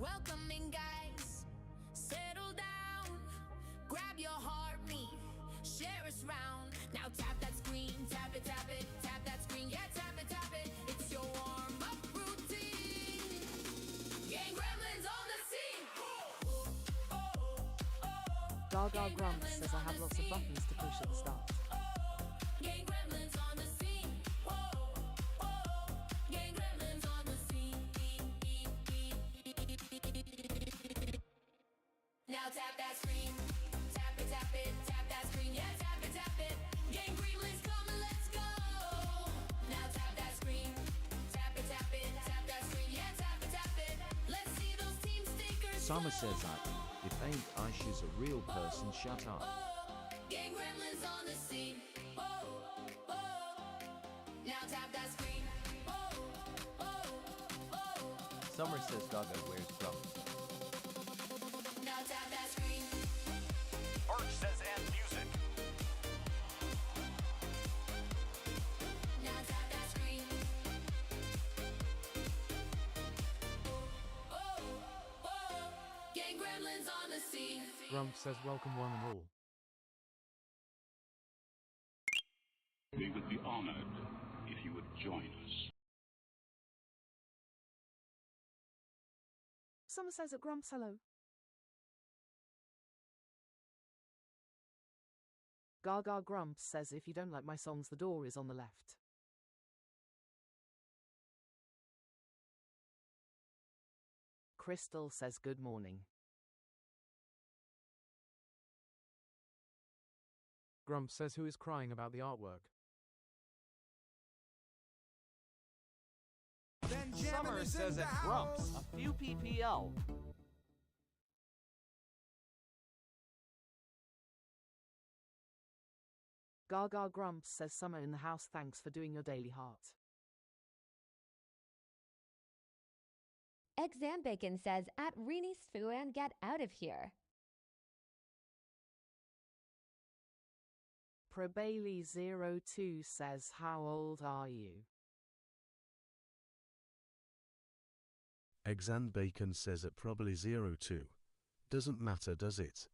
Welcoming guys, settle down, grab your heartbeat, share us round. Now tap that screen, tap it, tap that screen, yeah, tap it. It's your warm-up routine. Gang gremlins on the scene. Gaga Grumps says I have lots of buttons to push at the start. Gang gremlins on the scene. Gang gremlins on the scene. Now tap that screen, tap it, tap that screen, yeah, tap it. Gang gremlins come and let's go. Now tap that screen, tap it, tap that screen, yeah, tap it. Let's see those team stickers. Summer says that if ain't I she's a real person, shut up. Gang gremlins on the scene. Now tap that screen. Summer says Gaga wears grumps. Now tap that screen. Birch says and music. Now tap that screen. Gang gremlins on the scene. Grump says welcome one and all. We would be honored if you would join us. Summer says at Grumps hello. Gaga Grumps says if you don't like my songs, the door is on the left. Crystal says good morning. Grump says who is crying about the artwork. Summer says at Grumps, a few PPL. Gaga Grumps says Summer in the house, thanks for doing your daily heart. Eggs and Bacon says at Reenie's Foo and get out of here. ProBailey02 says how old are you? Eggs and Bacon says it probably 02. Doesn't matter, does it?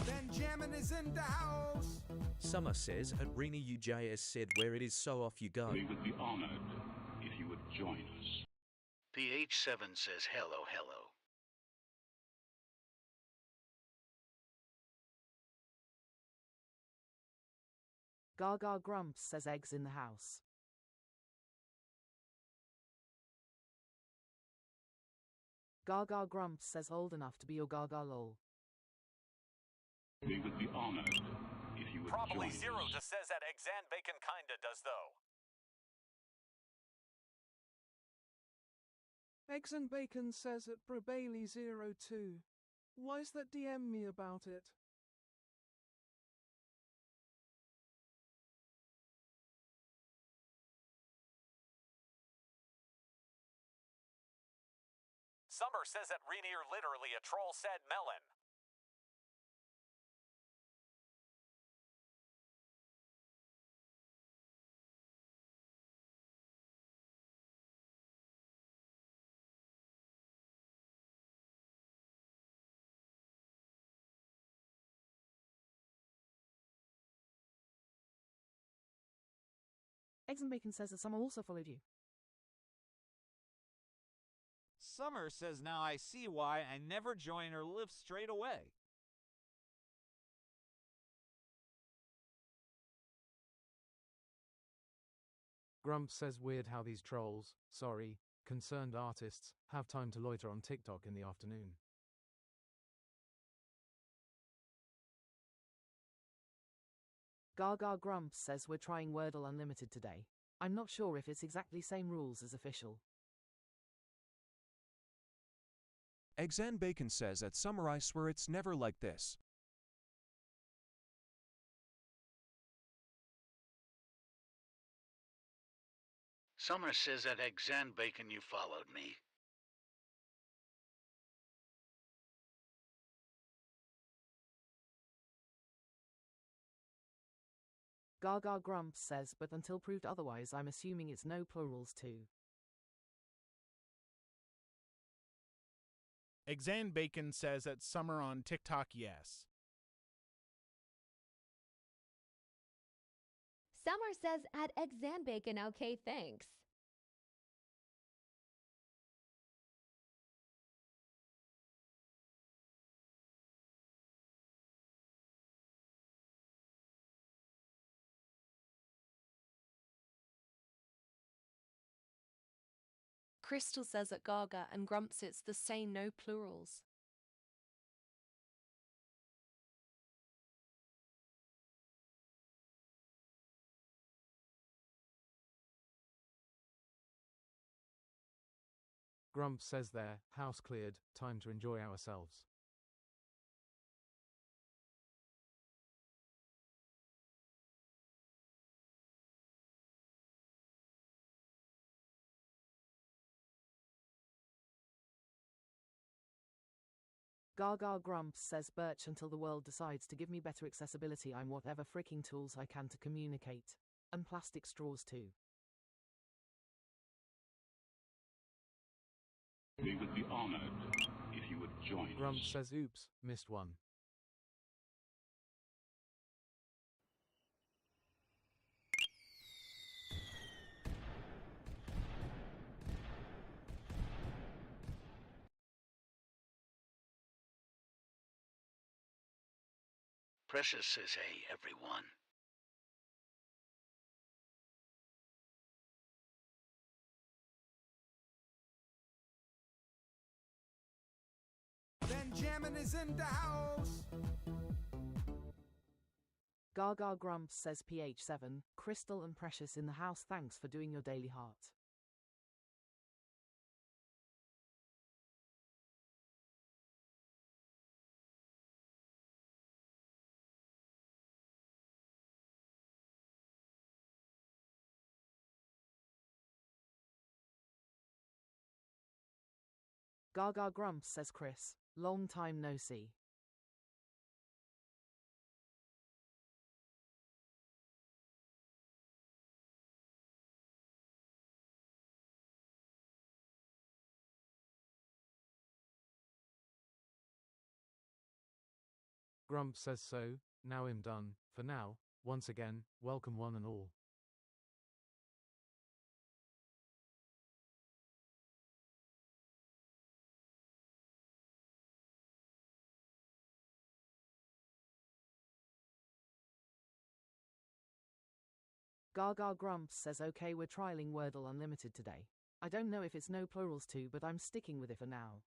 Benjamin is in the house. Summer says at Reenie UJS said where it is so off you go. We would be honored if you would join us. PH7 says hello. Gaga Grumps says eggs in the house. Gaga Grumps says old enough to be your Gaga lol. We would be honored if you would Probably join Zero us. just says that Eggs and Bacon kinda does though. Eggs and Bacon says at ProBailey02. Why's that DM me about it? Summer says that Reenier literally a troll said melon. Eggs and Bacon says that Summer also followed you. Summer says now I see why I never join or live straight away. Grump says weird how these trolls, sorry, concerned artists, have time to loiter on TikTok in the afternoon. Gaga Grumps says we're trying Wordle Unlimited today. I'm not sure if it's exactly same rules as official. Eggs and Bacon says at Summer I swear it's never like this. Summer says at Eggs and Bacon you followed me. Gaga Grumps says but until proved otherwise I'm assuming it's no plurals too. Exan Bacon says at Summer on TikTok yes. Summer says at Exan Bacon okay, thanks. Crystal says at Gaga and Grumps it's the same, no plurals. Grumps says there, house cleared, time to enjoy ourselves. Gaga Grumps says Birch until the world decides to give me better accessibility. I'm whatever freaking tools I can to communicate. And plastic straws too. We would be honored if you would join Grumps us. says oops, missed one. Precious says hey, everyone. Benjamin is in the house. Gaga Grumps says PH7, Crystal and Precious in the house. Thanks for doing your daily heart. Gaga Grumps says Chris, long time no see. Grumps says so, now I'm done, for now, once again, welcome one and all. Gaga Grumps says okay, we're trialing Wordle Unlimited today. I don't know if it's no plurals too, but I'm sticking with it for now.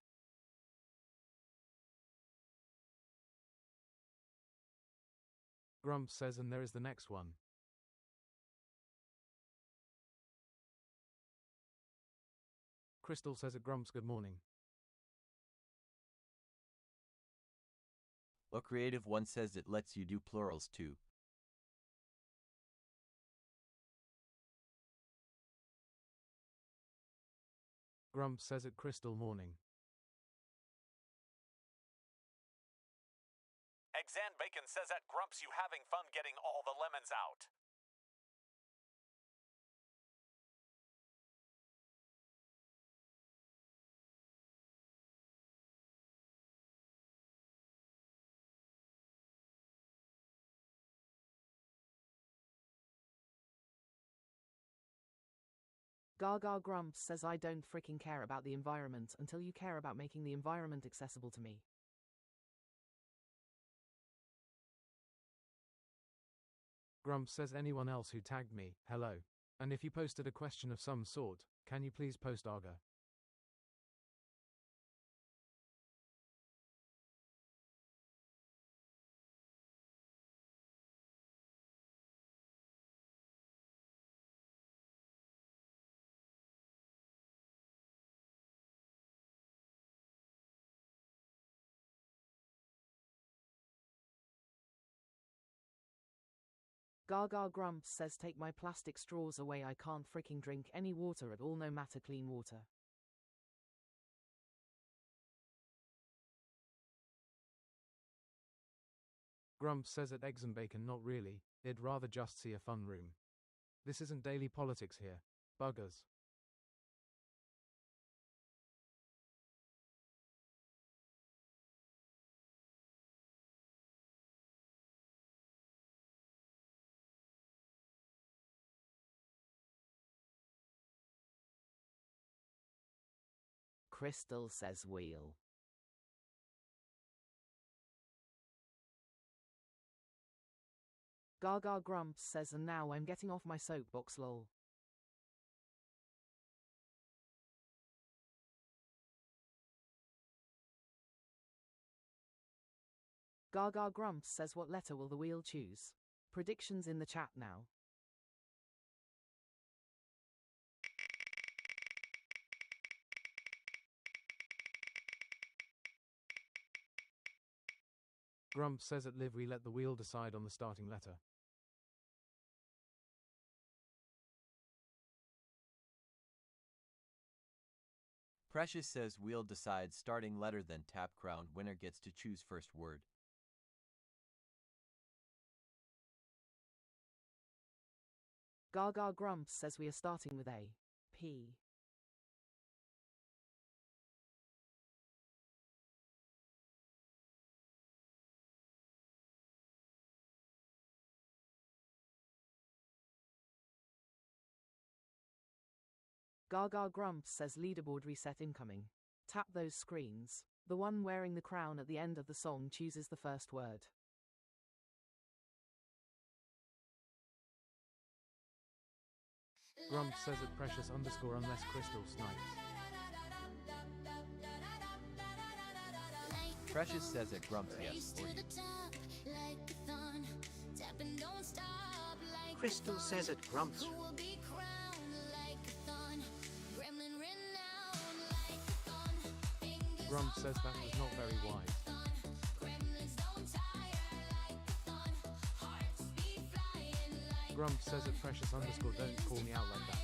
Grumps says and there is the next one. Crystal says at Grumps good morning. A creative one says it lets you do plurals too. Grumps says at Crystal morning. Exan Bacon says at Grumps you having fun getting all the lemons out. Gaga Grumps says I don't freaking care about the environment until you care about making the environment accessible to me. Grumps says anyone else who tagged me, hello. And if you posted a question of some sort, can you please post Gaga? Gaga Grumps says take my plastic straws away, I can't freaking drink any water at all, no matter clean water. Grumps says at Eggs and Bacon not really, I'd rather just see a fun room. This isn't daily politics here. Buggers. Crystal says wheel. Gaga Grumps says and now I'm getting off my soapbox lol. Gaga Grumps says what letter will the wheel choose? Predictions in the chat now. Grumps says at live we let the wheel decide on the starting letter. Precious says wheel decides starting letter then tap crown winner gets to choose first word. Gaga Grumps says we are starting with A. P. Gaga Grumps says leaderboard reset incoming. Tap those screens. The one wearing the crown at the end of the song chooses the first word. Grumps says at precious underscore unless Crystal snipes. Precious says at Grumps yes or you. Crystal says at Grumps. Grumps says that was not very wise. Grumps says at precious underscore don't call me out like that.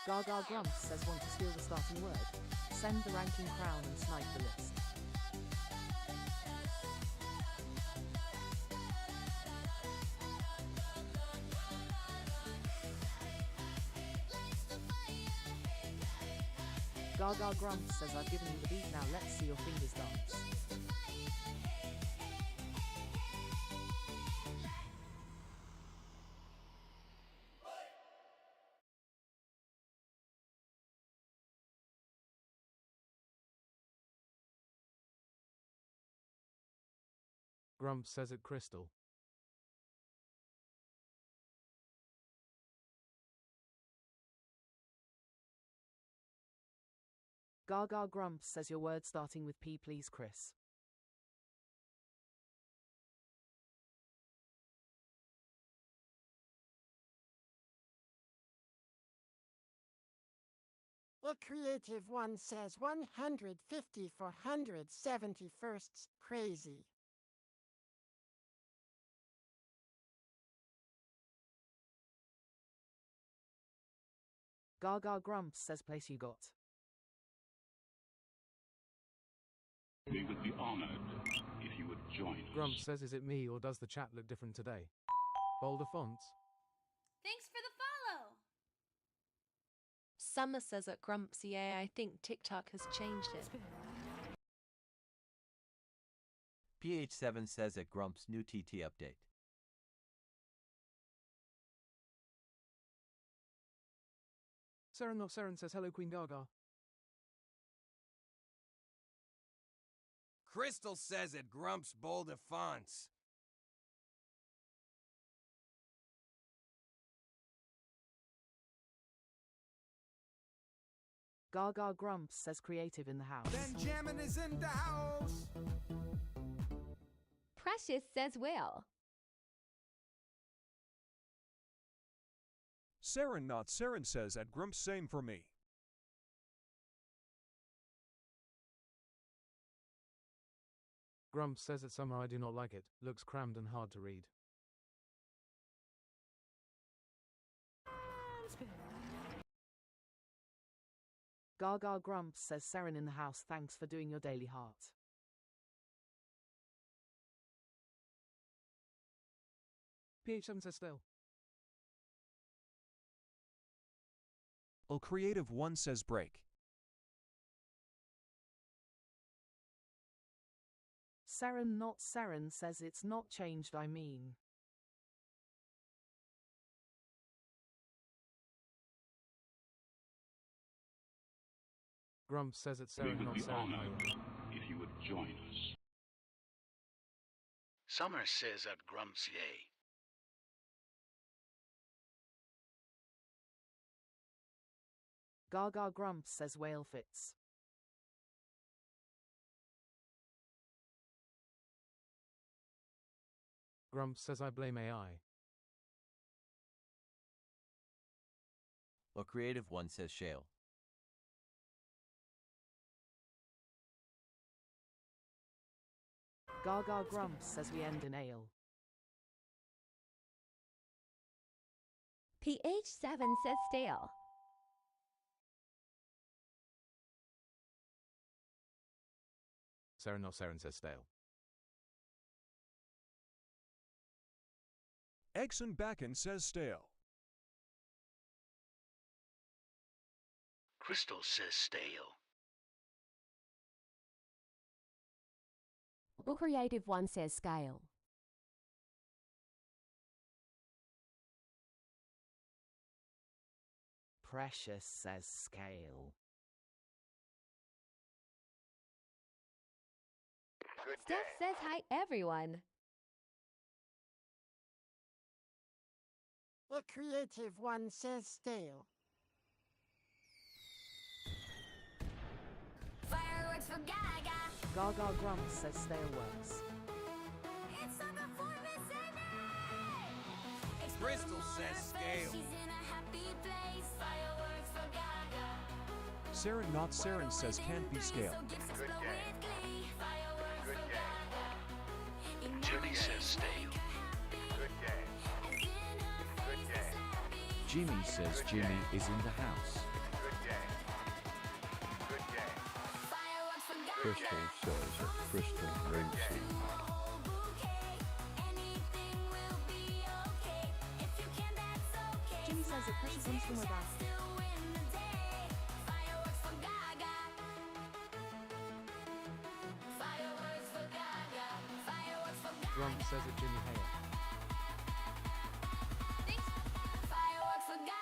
Gaga Grumps says want to steal the starting word. Send the ranking crown and snipe the list. Gaga Grumps says I've given you the beat now let's see your fingers dance. Grumps says at Crystal. Gaga Grumps says your word starting with P please Chris. A creative one says 150 for 171st. Crazy. Gaga Grumps says place you got. We would be honored if you would join us. Grumps says is it me or does the chat look different today? Bolder fonts. Thanks for the follow! Summer says at Grumps, yeah, I think TikTok has changed it. PH7 says at Grumps new TT update. Seren says hello Queen Gaga. Crystal says it Grumps Boulder Fonts. Gaga Grumps says creative in the house. Benjamin is in the house. Precious says will. Saren not Saren says at Grumps same for me. Grumps says it somehow I do not like it. Looks crammed and hard to read. Gaga Grumps says Seren in the house thanks for doing your daily heart. PH7 says still. Creative 1 says break. Seren not Seren says it's not changed I mean. Grumps says it's We Saren, would not be Saren honored Haya. if you would join us. Summer says at Grumps yay. Gaga Grumps says whale fits. Grumps says I blame AI. Well, Creative One says shale. Gaga Grumps says we end in ale. PH7 says stale. Saren, not Saren says stale. Exon Backen says stale. Crystal says stale. Creative One says scale. Precious says scale. Steph says hi everyone. The Creative One says stale. Fireworks for Gaga. Gaga Grumps says stale works. It's a performance and Crystal says scale. she's in a happy place. Fireworks for Gaga. Saren, not Saren says can't be scale. Good game. Good game. Jimmy says stale. Good game. Good game. Jimmy says Jimmy is in the house. Good game. Good game. Fireworks for Gaga. Crystal says that Crystal racing. Anything will be okay. If you can, that's okay. Jimmy says that Precious comes from her back. Still win the day. Fireworks for Gaga. Fireworks for Gaga. Fireworks for Gaga. Grumps says it Jimmy Haya. Fireworks for Gaga.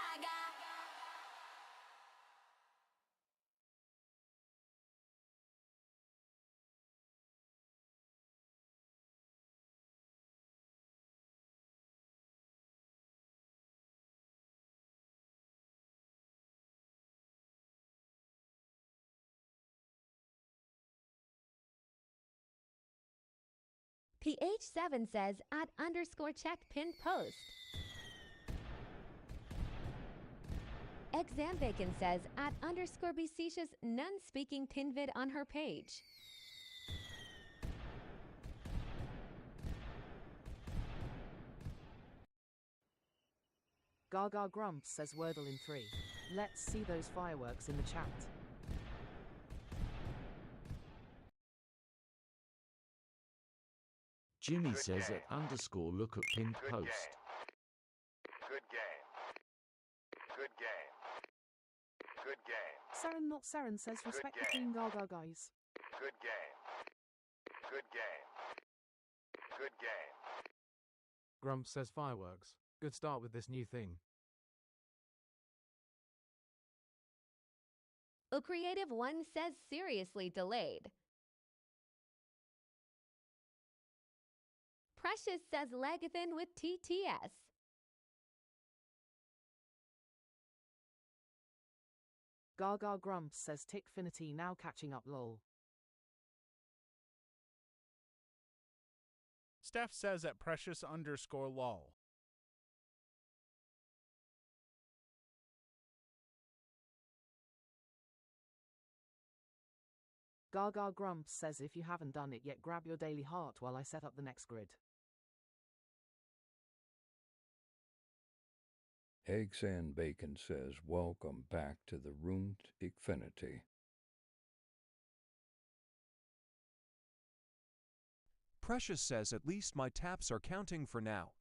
PH7 says @_check pinned post. Exambacon says @_Becetious none speaking pin vid on her page. Gaga Grumps says Wordle in 3. Let's see those fireworks in the chat. Jimmy says at _look at pinned post. Good game. Good game. Good game. Saren, not Saren says respect the Queen Gaga guys. Good game. Good game. Good game. Grumps says fireworks. Good start with this new thing. Creative One says seriously delayed. Precious says Legathan with TTS. Gaga Grumps says Tickfinity now catching up lol. Steph says at precious_lol. Gaga Grumps says if you haven't done it yet, grab your daily heart while I set up the next grid. Eggs and Bacon says welcome back to the Rune Infinity. Precious says at least my taps are counting for now.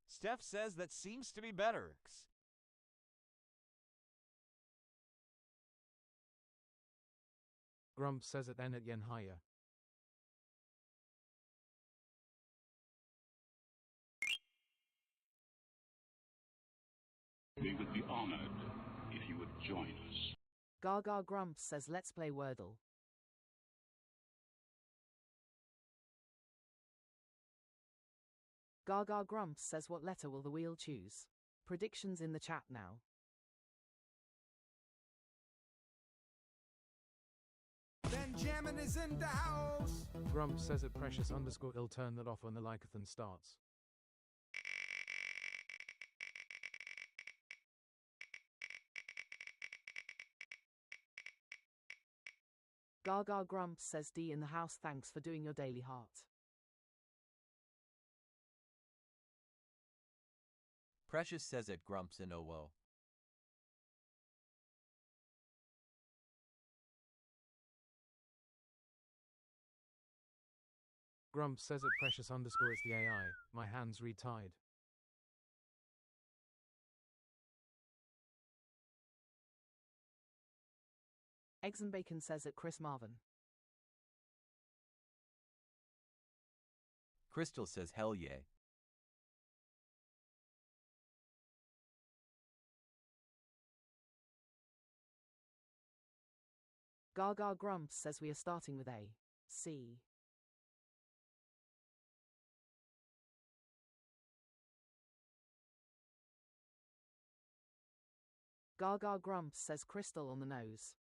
Steph says that seems to be better. Grumps says it then at Yen Haya. We would be honored if you join us. Gaga Grumps says let's play Wordle. Gaga Grumps says what letter will the wheel choose? Predictions in the chat now. Benjamin is in the house. Grumps says at precious_ill turn that off when the lycathon starts. Gaga Grumps says D in the house, thanks for doing your daily heart. Precious says at Grumps in OWO. Grumps says at precious_it's the AI, my hands retied. Eggs and Bacon says at Chris Marvin. Crystal says hell yeah. Gaga Grumps says we are starting with A. C. Gaga Grumps says Crystal on the nose.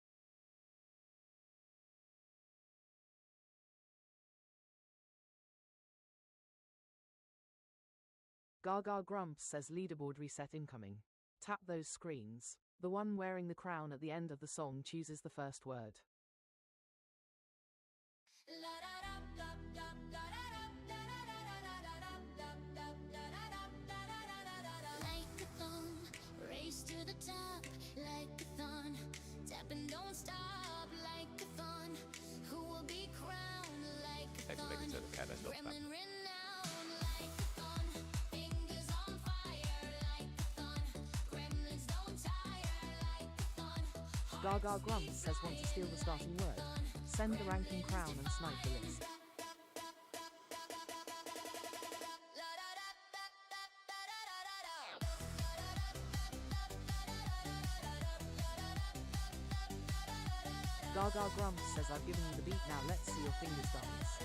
Gaga Grumps says leaderboard reset incoming. Tap those screens. The one wearing the crown at the end of the song chooses the first word. Race to the top, like a thon. Tap and don't stop, like a thon. Who will be crowned like a thon? Gremlin renowned, like a thon. Fingers on fire, like a thon. Gremlins don't tire, like a thon. Gaga Grumps says want to steal the starting word. Send the ranking crown and snipe the list. Gaga Grumps says I've given you the beat, now let's see your fingers dance.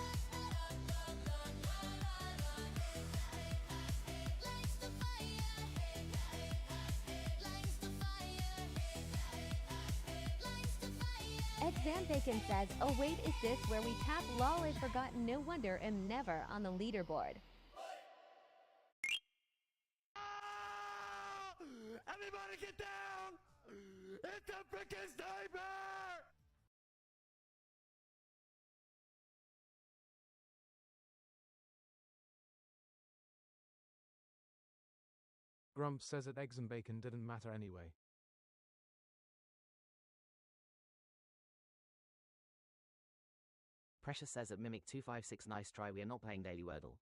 Exam Bacon says, oh wait, is this where we tap lol? I've forgotten, no wonder I'm never on the leaderboard. Everybody get down! It's a freaking sniper! Grumps says that Eggs and Bacon didn't matter anyway. Precious says at Mimic 256 nice try, we are not playing daily Wordle.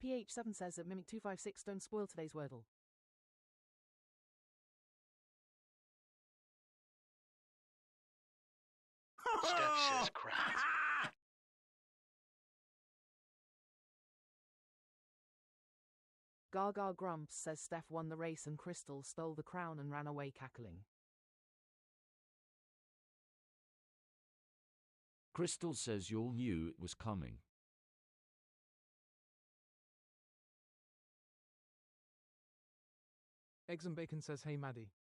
PH7 says at Mimic 256 don't spoil today's Wordle. Steph says crap. Gaga Grumps says Steph won the race and Crystal stole the crown and ran away cackling. Crystal says you all knew it was coming. Eggs and Bacon says hey Maddie.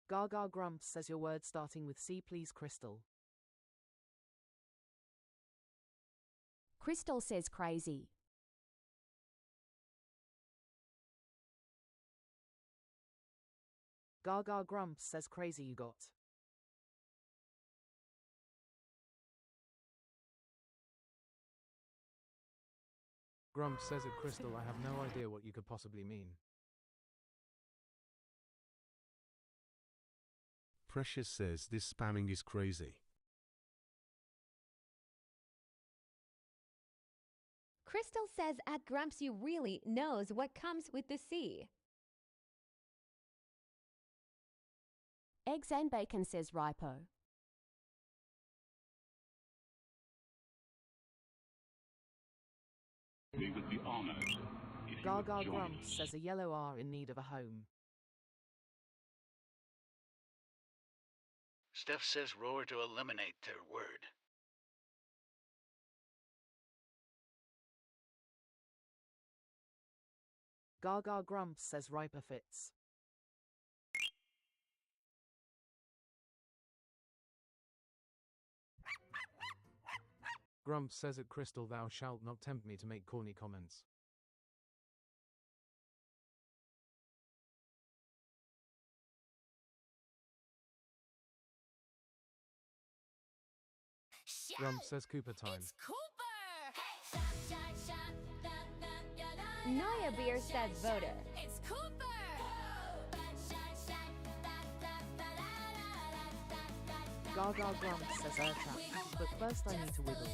Gaga Grumps says your word starting with C please Crystal. Crystal says crazy. Gaga Grumps says crazy you got. Grumps says at Crystal, I have no idea what you could possibly mean. Precious says this spamming is crazy. Crystal says at Grumps you really knows what comes with the C. Eggs and Bacon says Ripo. We would be honored if you Gaga would join Grumps us. says a yellow R in need of a home. Steph says roar to eliminate their word. Gaga Grumps says Riper fits. Grumps says at Crystal, thou shalt not tempt me to make corny comments. Grumps says Cooper time. It's Cooper! Naya Beer says voter. It's Cooper! Gaga Grumps says air trap, but first I need to wiggle.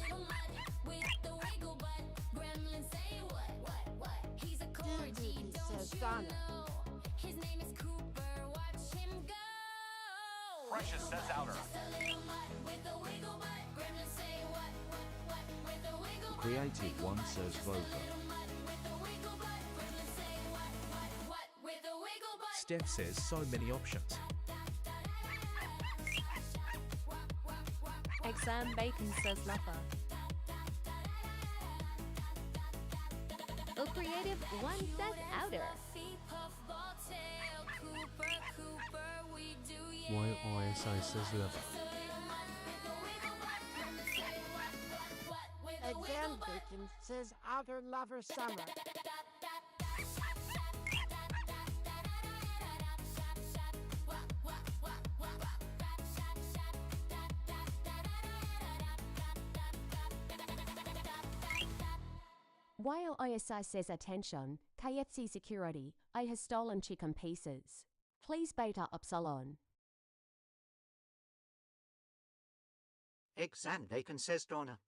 DDD says Donna. His name is Cooper, watch him go. Precious says outer. Creative one says Voga. Steph says so many options. Exam Bacon says lover. A creative one says outer. YISI says lover. Exam Bacon says outer lover summer. While ISI says attention, KFC security, I has stolen chicken pieces. Please beta upsilon. Exam Bacon says Donna.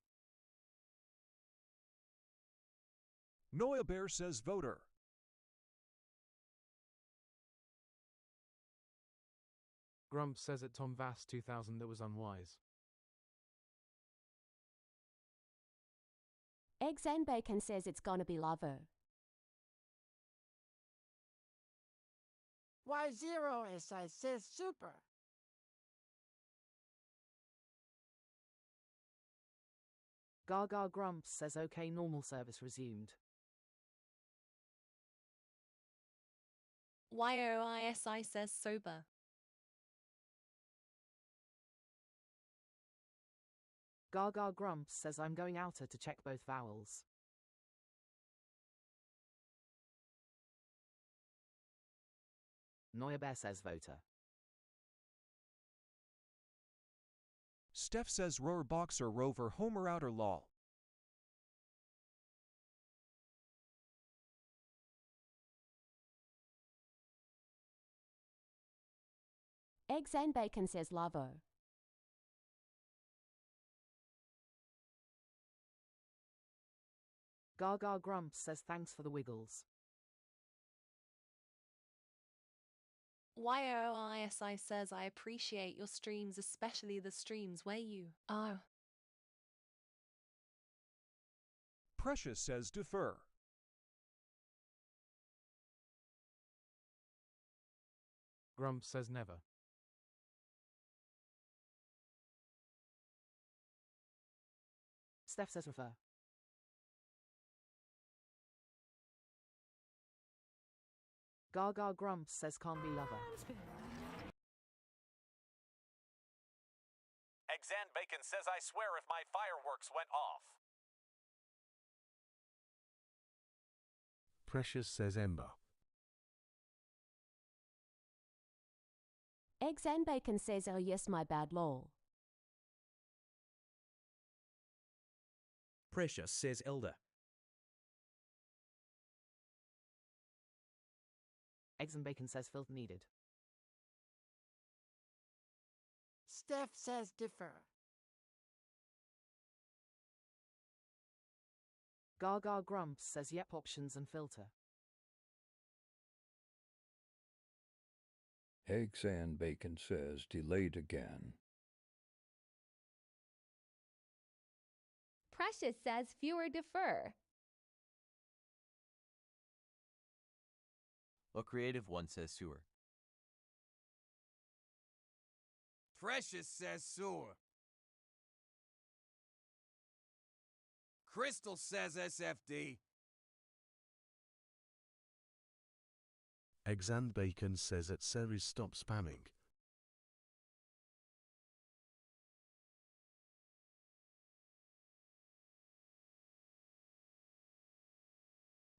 Noya Bear says voter. Grumps says at Tom Vass 2000 that was unwise. Eggs and Bacon says it's gonna be lover. Y0SI says super. Gaga Grumps says okay, normal service resumed. YOISI says sober. Gaga Grumps says I'm going outer to check both vowels. Noya Bear says voter. Steph says rower boxer rover homer outer lol. Eggs and Bacon says lover. Gaga Grumps says thanks for the wiggles. YOISI says I appreciate your streams, especially the streams where you are. Precious says defer. Grumps says never. Steph says refer. Gaga Grumps says can't be lover. Exam Bacon says I swear if my fireworks went off. Precious says Ember. Eggs and Bacon says oh yes, my bad lol. Precious says elder. Eggs and Bacon says filth needed. Steph says defer. Gaga Grumps says yep, options and filter. Eggs and Bacon says delayed again. Precious says fewer defer. Well, Creative One says sewer. Precious says sewer. Crystal says SFD. Eggs and Bacon says at Ceres stop spamming.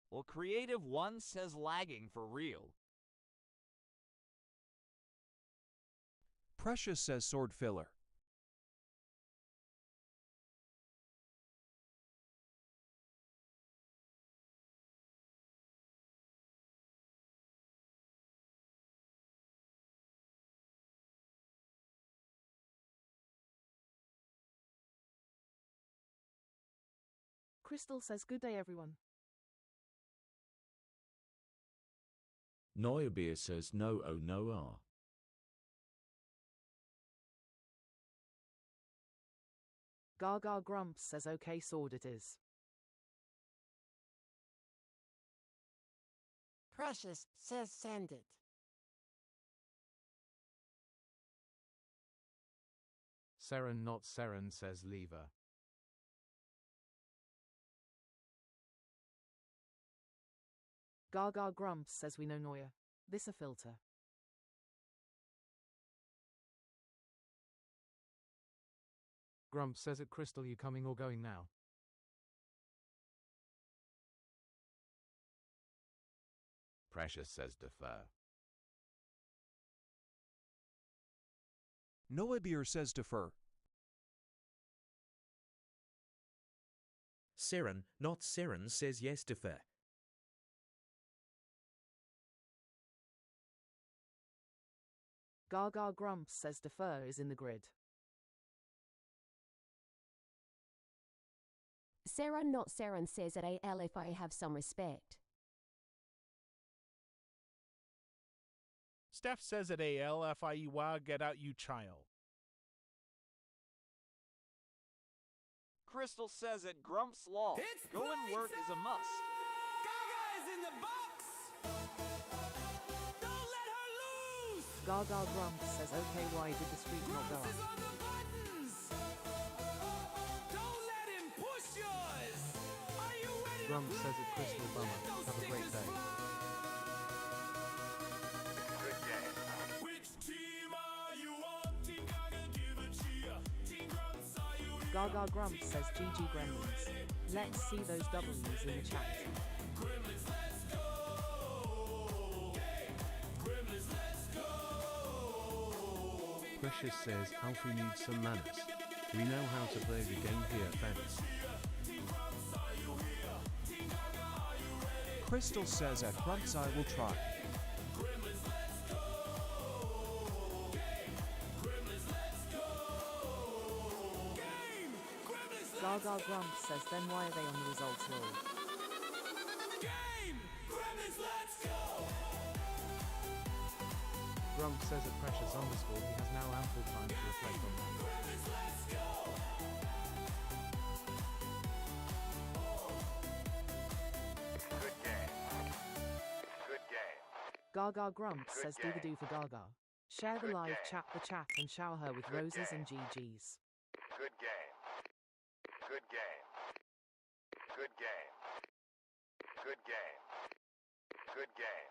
Well, Creative One says lagging for real. Precious says sword filler. Crystal says good day everyone. Neuerbeer says no oh no ah. Gaga Grumps says okay sword it is. Precious says send it. Seren not Seren says lever. Gaga Grumps says we know Noya. This a filter. Grump says at Crystal you coming or going now? Precious says defer. Neuerbeer says defer. Seren, not Seren, says yes defer. Gaga Grumps says defer is in the grid. Seren not Seren says at AL if I have some respect. Steph says at ALFIUA, get out you child. Crystal says at Grumps Law, go and work is a must. Gaga is in the box. Don't let her lose. Gaga Grumps says okay why did the streak not go Grumps is up? on the buttons. Don't let him push yours. Are you ready Grump to says at play? Crystal Bummer, Let those have a great stickers day. fly. Good game. Which team are you on? Team Gaga, give a cheer. Team Grumps, are you here? Gaga Grumps says GG Gremlins. Let's see those W's in the chat. Gremlins, let's go. Gremlins, let's go. Precious says Alfie needs some manners. We know how to play the game here, thanks. Crystal says at Grumps I will try. Gaga Grumps says then why are they on the results roll? Game! Gremlins, let's go. Grump says at Precious underscore he has now ample time to reflect on that. Gremlins, let's go. Good game. Good game. Gaga Grumps Good says do the do for Gaga. Share the Good live, game. chat the chat and shower her with Good roses game. and GGs. Good game. Good game. Good game. Good game. Good game.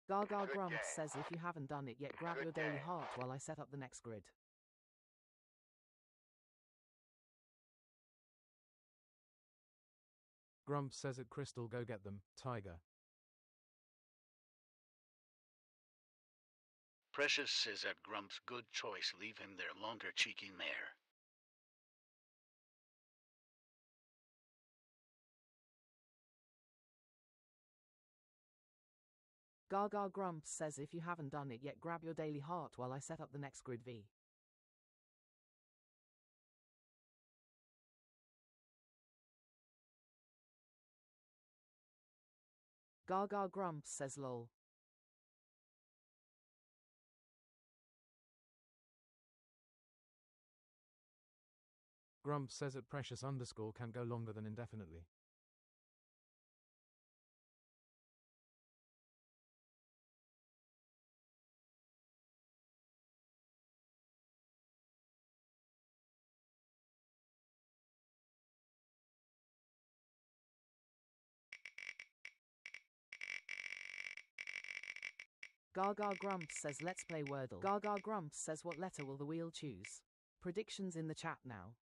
Gaga Good Grumps game. says if you haven't done it yet grab Good your daily game. heart while I set up the next grid. Grump says at Crystal go get them, Tiger. Precious says at Grumps, good choice, leave him there longer, cheeky mare. Gaga Grumps says if you haven't done it yet grab your daily heart while I set up the next grid V. Gaga Grumps says lol. Grump says at Precious underscore can go longer than indefinitely. Gaga Grumps says let's play Wordle. Gaga Grumps says what letter will the wheel choose? Predictions in the chat now.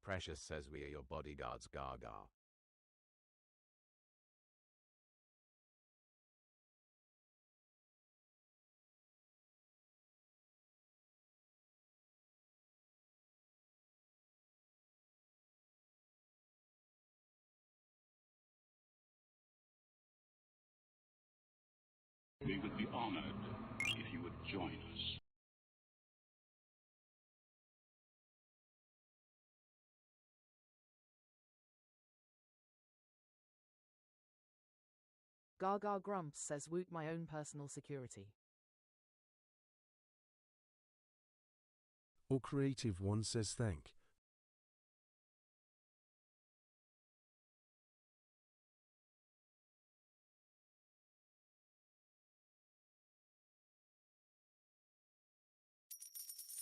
Precious says we are your bodyguards, Gaga. We would be honored if you would join us. Gaga Grumps says woot my own personal security. Or Creative One says thank.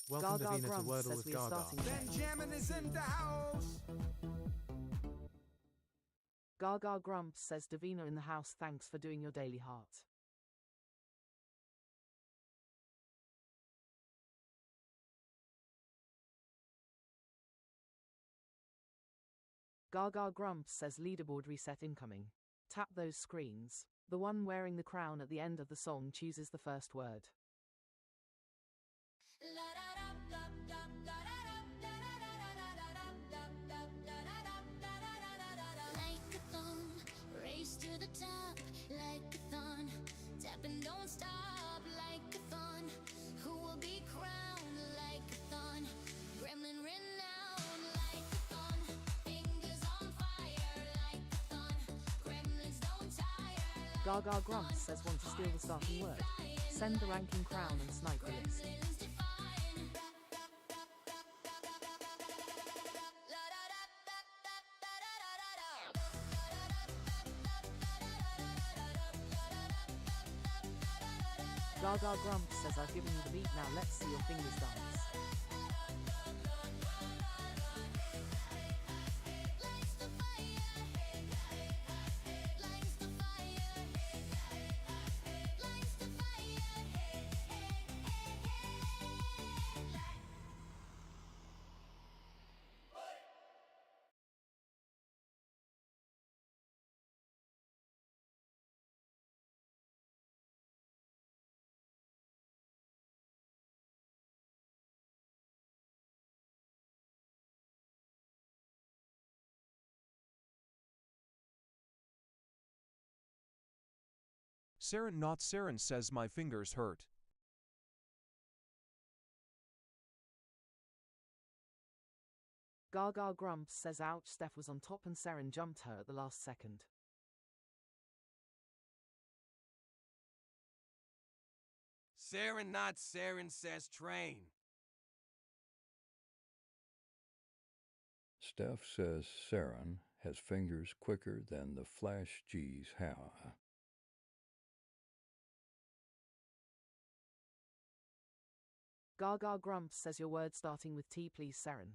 Welcome, Gaga Davina, to Grumps Wordle says with we are Gaga. starting. Benjamin is in the house. Gaga Grumps says Davina in the house, thanks for doing your daily heart. Gaga Grumps says leaderboard reset incoming. Tap those screens. The one wearing the crown at the end of the song chooses the first word. Like a thumb, race to the top, like a thon, tap and don't stop, like a thon, who will be crowned like a thon, gremlin renowned like a thon, fingers on fire like a thon, gremlins don't tire. Gaga Grumps says want to steal the starting word. Send the ranking crown and snipe the list. Gaga Grumps says I've given you the beat, now let's see your fingers dance. Saren not Saren says my fingers hurt. Gaga Grumps says ouch, Steph was on top and Saren jumped her at the last second. Saren not Saren says train. Steph says Saren has fingers quicker than the Flash G's how. Gaga Grumps says your word starting with T please Saren.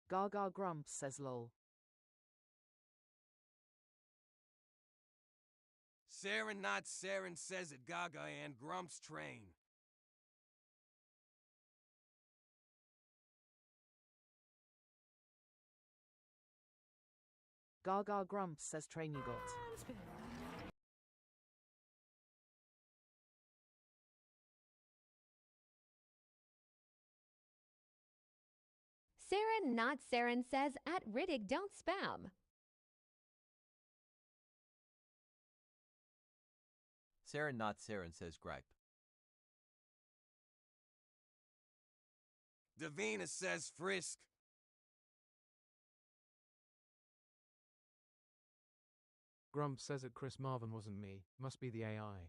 Gaga Grumps says lol. Saren not Saren says it Gaga and Grumps train. Gaga Grumps says train you got. Saren not Saren says at Riddick don't spam. Saren not Saren says gripe. Davina says frisk. Grumps says it Chris Marvin wasn't me, must be the AI.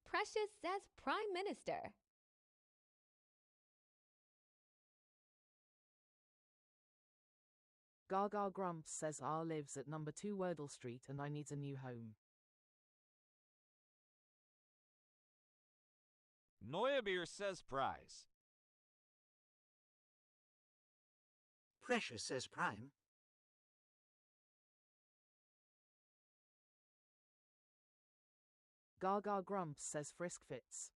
Precious says Prime Minister. Gaga Grumps says R lives at number 2 Wordle Street and I needs a new home. Neuebeer says prize. Precious says prime. Gaga grumps says frisk fits.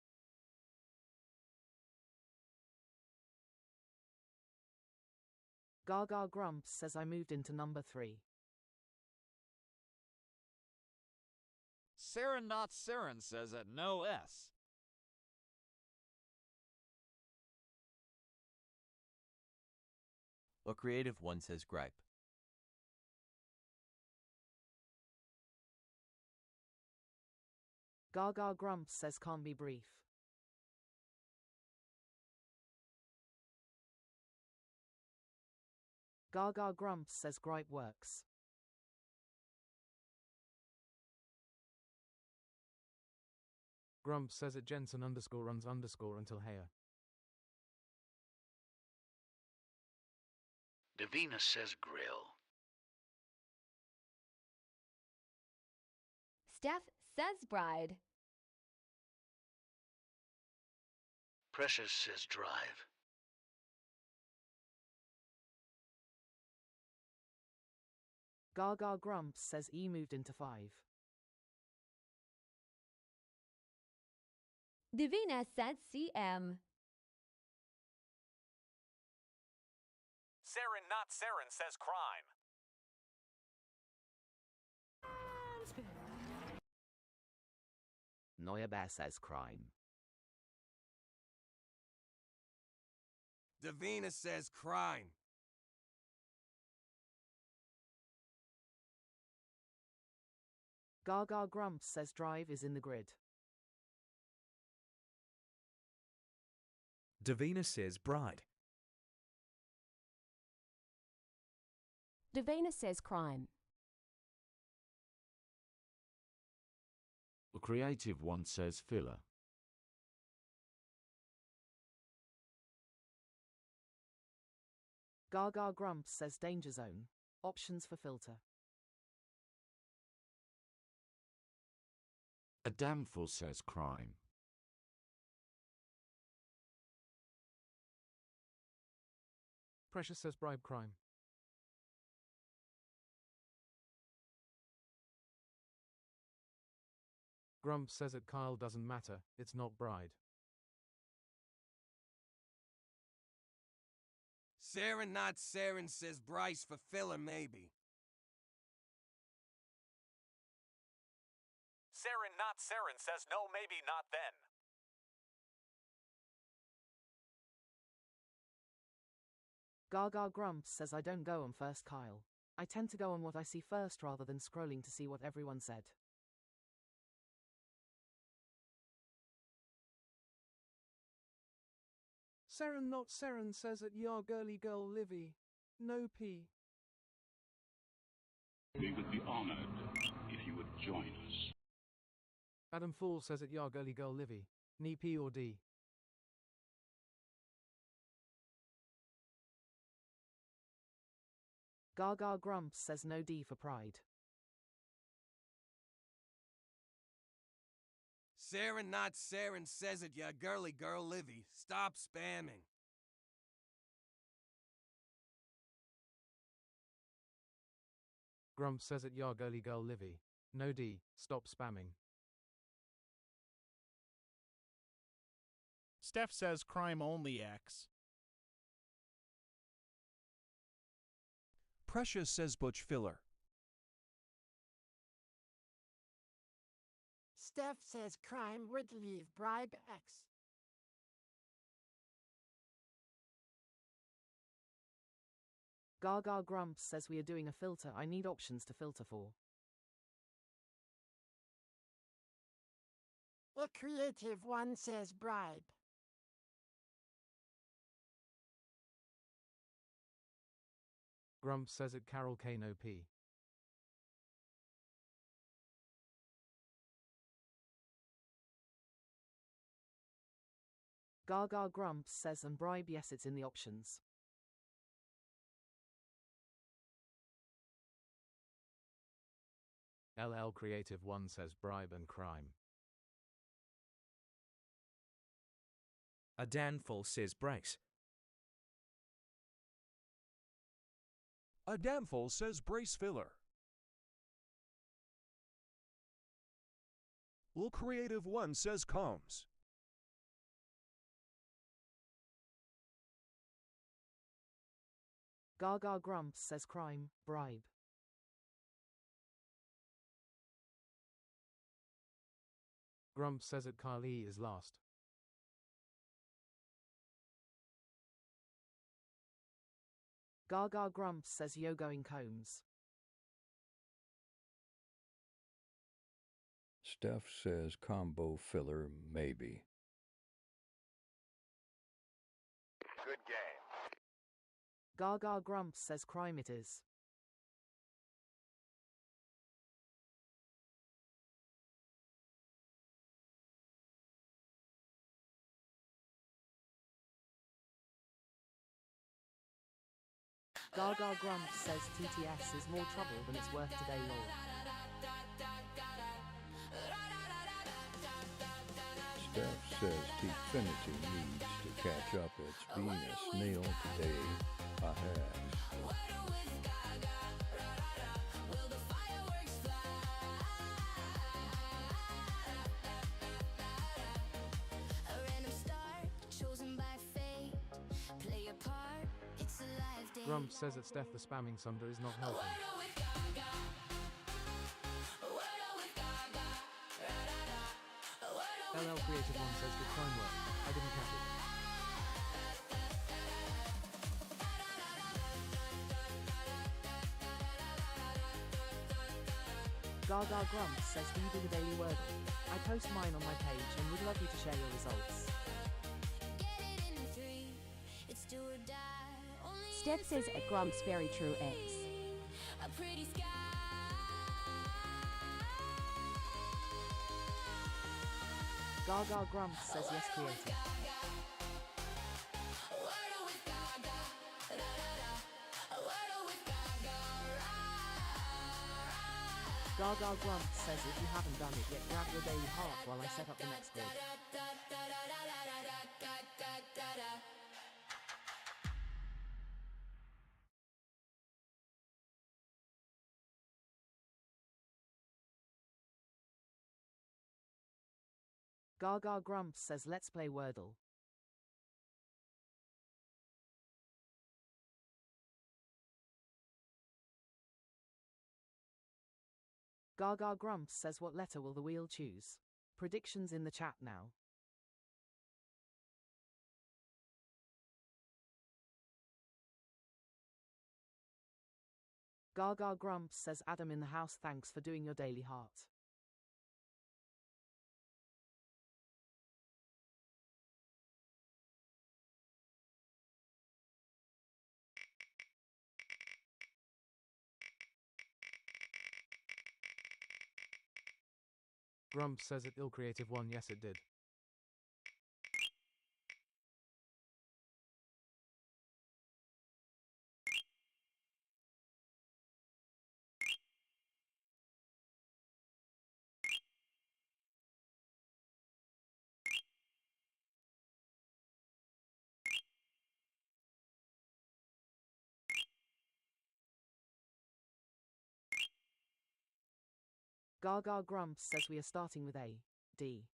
Gaga grumps says I moved into number 3. Saren Not Saren says at no S. A creative one says gripe. Gaga grumps says can't be brief. Gaga grumps says gripe works. Grumps says it Jensen _runs_ until hair. Davina says grill. Steph says bride. Precious says drive. Gaga grumps says E moved into 5. Davina says CM. Saren Not Saren says crime. Neuebeer says crime. Davina says crime. Gaga grumps says drive is in the grid. Davina says bride. Davina says crime. A creative one says filler. Gaga grumps says danger zone. Options for filter. A damnful says crime. Precious says bribe crime. Grumps says it Kyle doesn't matter, it's not bride. Saren Not Saren says Bryce for filler maybe. Saren Not Saren says no, maybe not then. Gaga grumps says I don't go on first Kyle. I tend to go on what I see first rather than scrolling to see what everyone said. Saren Not Saren says at Yar Girly Girl Livy. No P. We would be honored if you would join us. Adam Fool says at Yar Girly Girl Livy. Knee P or D. Gaga grumps says no D for pride. Saren Not Saren says it, ya girly girl Livy. Stop spamming. Grumps says at Yar Girly Girl Livy. No D. Stop spamming. Steph says crime only X. Precious says butch filler. Steph says crime would leave bribe X. Gaga grumps says we are doing a filter. I need options to filter for. A creative one says bribe. Grumps says it Carol K no P. Gaga grumps says and bribe yes it's in the options. LL Creative 1 says bribe and crime. A Danful says brace. A Damful says brace filler. Lil Creative One says combs. Gaga Grumps says crime, bribe. Grumps says that Kali is last. Gaga Grumps says yo going combs. Steph says combo filler, maybe. Good game. Gaga Grumps says crime it is. Gaga Grumps says TTS is more trouble than it's worth today lol. Steph says Tfinity needs to catch up. It's been a snail today. I have. Grumps says that Steph the spamming Sunder is not helping. LL Creative One says good time work. I didn't catch it. Gaga Grumps says do you do the daily Wordle? I post mine on my page and would love you to share your results. Steph says at Grumps very true X. Gaga Grumps says yes creative. Gaga Grumps says if you haven't done it yet, grab your daily heart while I set up the next grid. Gaga Grumps says let's play Wordle. Gaga Grumps says what letter will the wheel choose? Predictions in the chat now. Gaga Grumps says Adam in the house thanks for doing your daily heart. Grumps says it ill creative one, yes it did. Gaga Grumps says we are starting with A, D.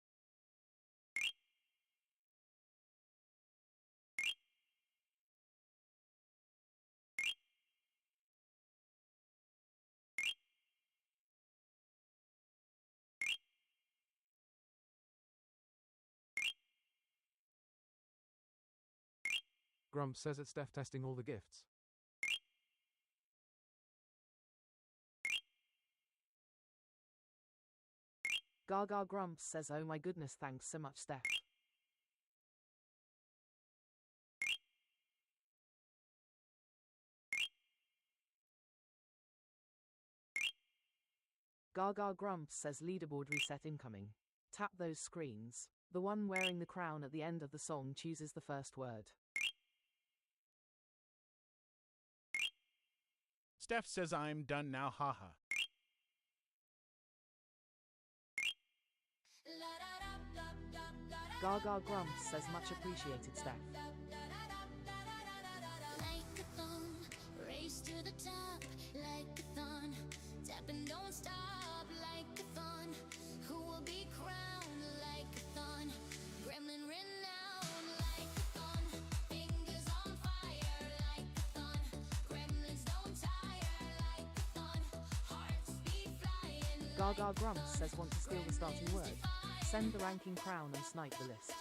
Grumps says it's Steph testing all the gifts. Gaga Grumps says oh my goodness thanks so much Steph. Gaga Grumps says leaderboard reset incoming. Tap those screens. The one wearing the crown at the end of the song chooses the first word. Steph says I'm done now, haha. Gaga Grumps says much appreciated, Steph. Like a thon, race to the top, like a thon, tap and don't stop, like a thon, who will be crowned like a thon, gremlin renowned like a thon, fingers on fire like a thon, gremlins don't tire like a thon, hearts beat flying. Gaga Grumps says want to steal the starting word. Send the ranking crown and snipe the list.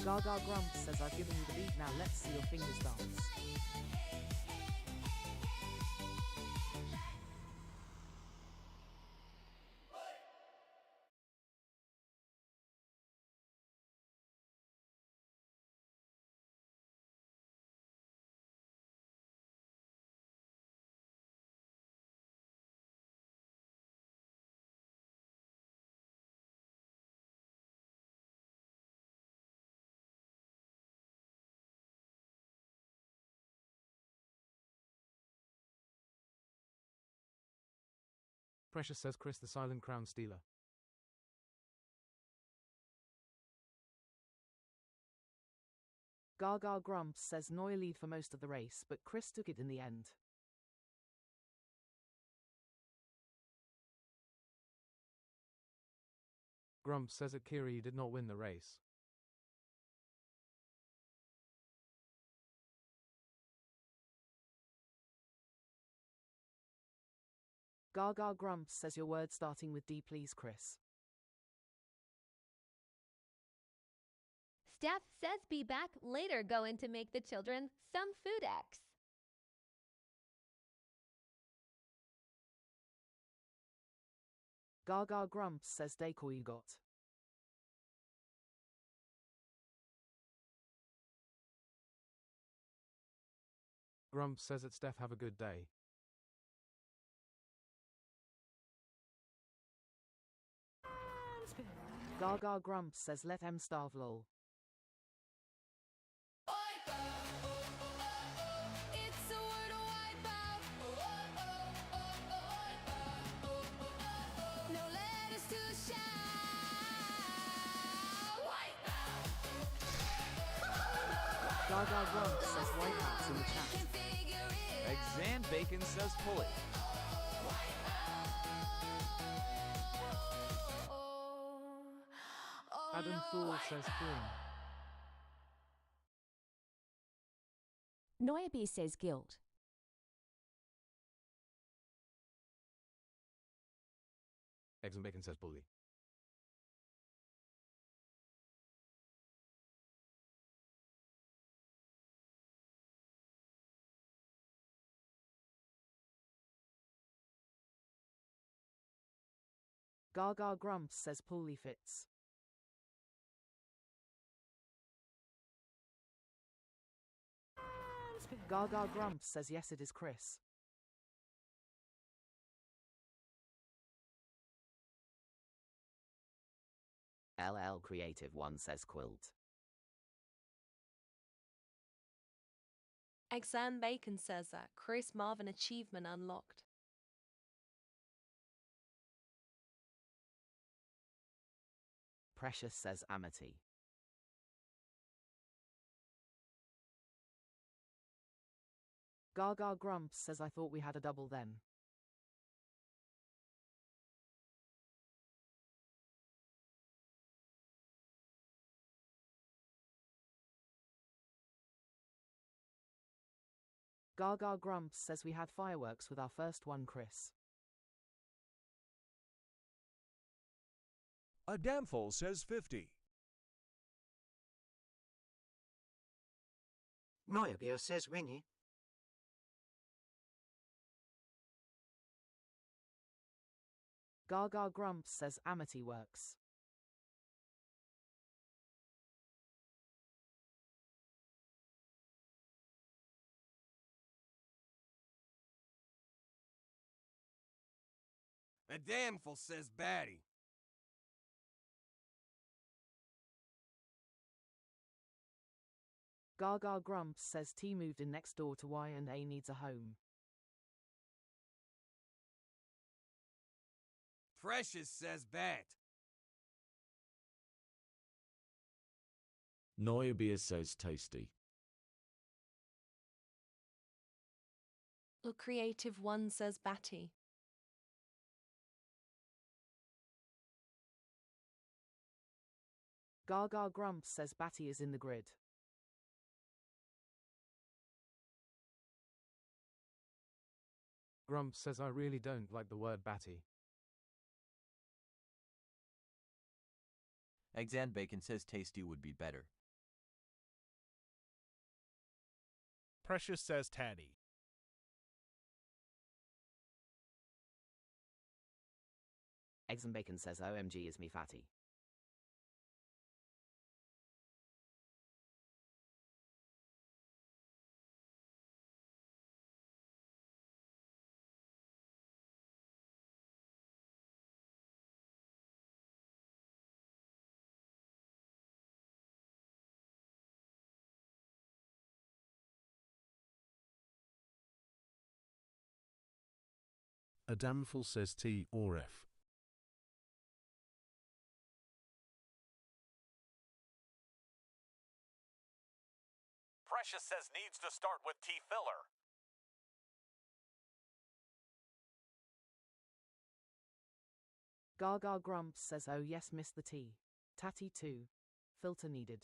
Gaga Grumps says I've given you the beat, now let's see your fingers dance. Precious says Chris the silent crown stealer. Gaga Grumps says Noy lead for most of the race, but Chris took it in the end. Grumps says Akira did not win the race. Gaga Grumps says your word starting with D please, Chris. Steph says be back later going to make the children some food X. Gaga Grumps says decor you got. Grumps says that Steph have a good day. Gaga Grumps says let em starve lol. It's a Wordle wipeout. No letters to shout. Wipeout. Gaga Grumps says wipeouts in the chat. Exan Bacon says pull it. Adam Fool says spring. Noyabe says guilt. Eggs and Bacon says bully. Gaga Grumps says Paulie fits. Gaga Grumps says yes it is Chris. LL Creative 1 says quilt. Exam Bacon says that Chris Marvin achievement unlocked. Precious says Amity. Gaga Grumps says I thought we had a double then. Gaga Grumps says we had fireworks with our first one, Chris. A damful says 50. Moyabio says Winnie. Gaga Grumps says Amity works. A damnful says Batty. Gaga Grumps says T moved in next door to Y and A needs a home. Precious says Bat. Noyabia says tasty. Look Creative One says Batty. Gaga Grumps says Batty is in the grid. Grumps says I really don't like the word batty. Eggs and Bacon says tasty would be better. Precious says tatty. Eggs and Bacon says OMG is me fatty. A damnful says T or F. Precious says needs to start with T filler. Gaga Grumps says oh yes miss the T. Tatty too. Filter needed.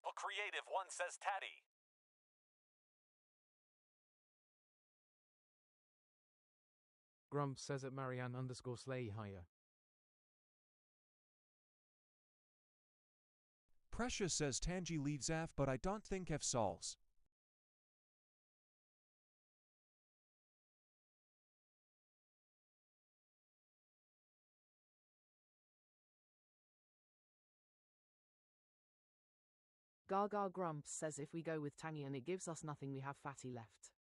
The Creative One says tatty. Grumps says at Marianne_Slay higher. Precious says Tangy leaves F, but I don't think F solves. Gaga Grumps says if we go with tangy and it gives us nothing we have fatty left.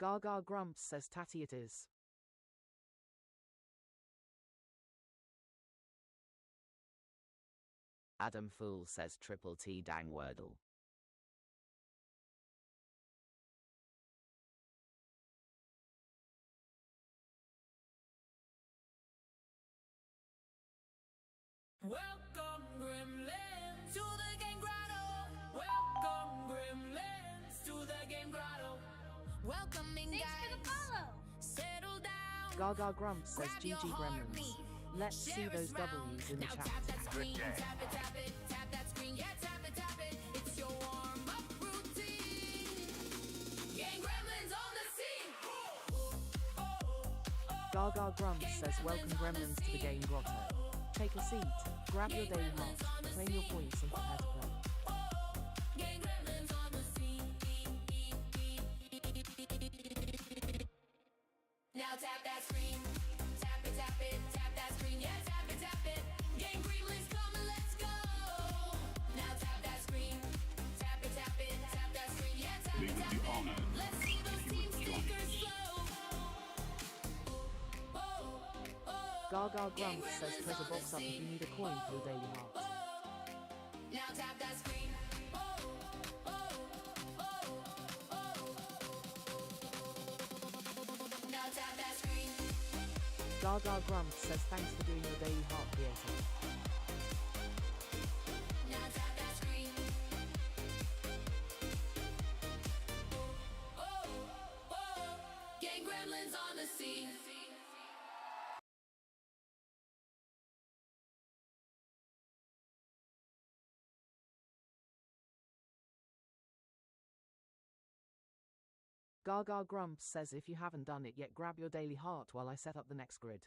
Gaga Grumps says tatty it is. Adam Fool says triple T dang Wordle. Welcome, Gremlins, to the game grotto. Welcome, Gremlins, to the game grotto. Welcoming guys. Thanks for the follow. Settle down. Gaga Grumps says GG Gremlins. Let's see those W's in the chat. Tap that screen, tap it, tap that screen, yeah, tap it. It's your warm-up routine. Gang Gremlins on the scene. Gaga Grumps says welcome Gremlins to the game grotto. Take a seat, grab your daily heart, claim your points and prepare to play. Gang Gremlins on the scene. Now tap that screen, tap it, tap that screen, yeah, tap it. Gang Gremlins come and let's go. Now tap that screen, tap it, tap that screen, yeah, tap We would be it. honored Let's see those if you team would join stickers us. flow. Gaga Grumps says treasure box up if you need a coin for your daily heart. Now tap that screen. Now tap that screen. Gaga Grumps says thanks for doing your daily heart creator. Now tap that screen. Gang Gremlins on the scene. Gaga Grumps says if you haven't done it yet, grab your daily heart while I set up the next grid.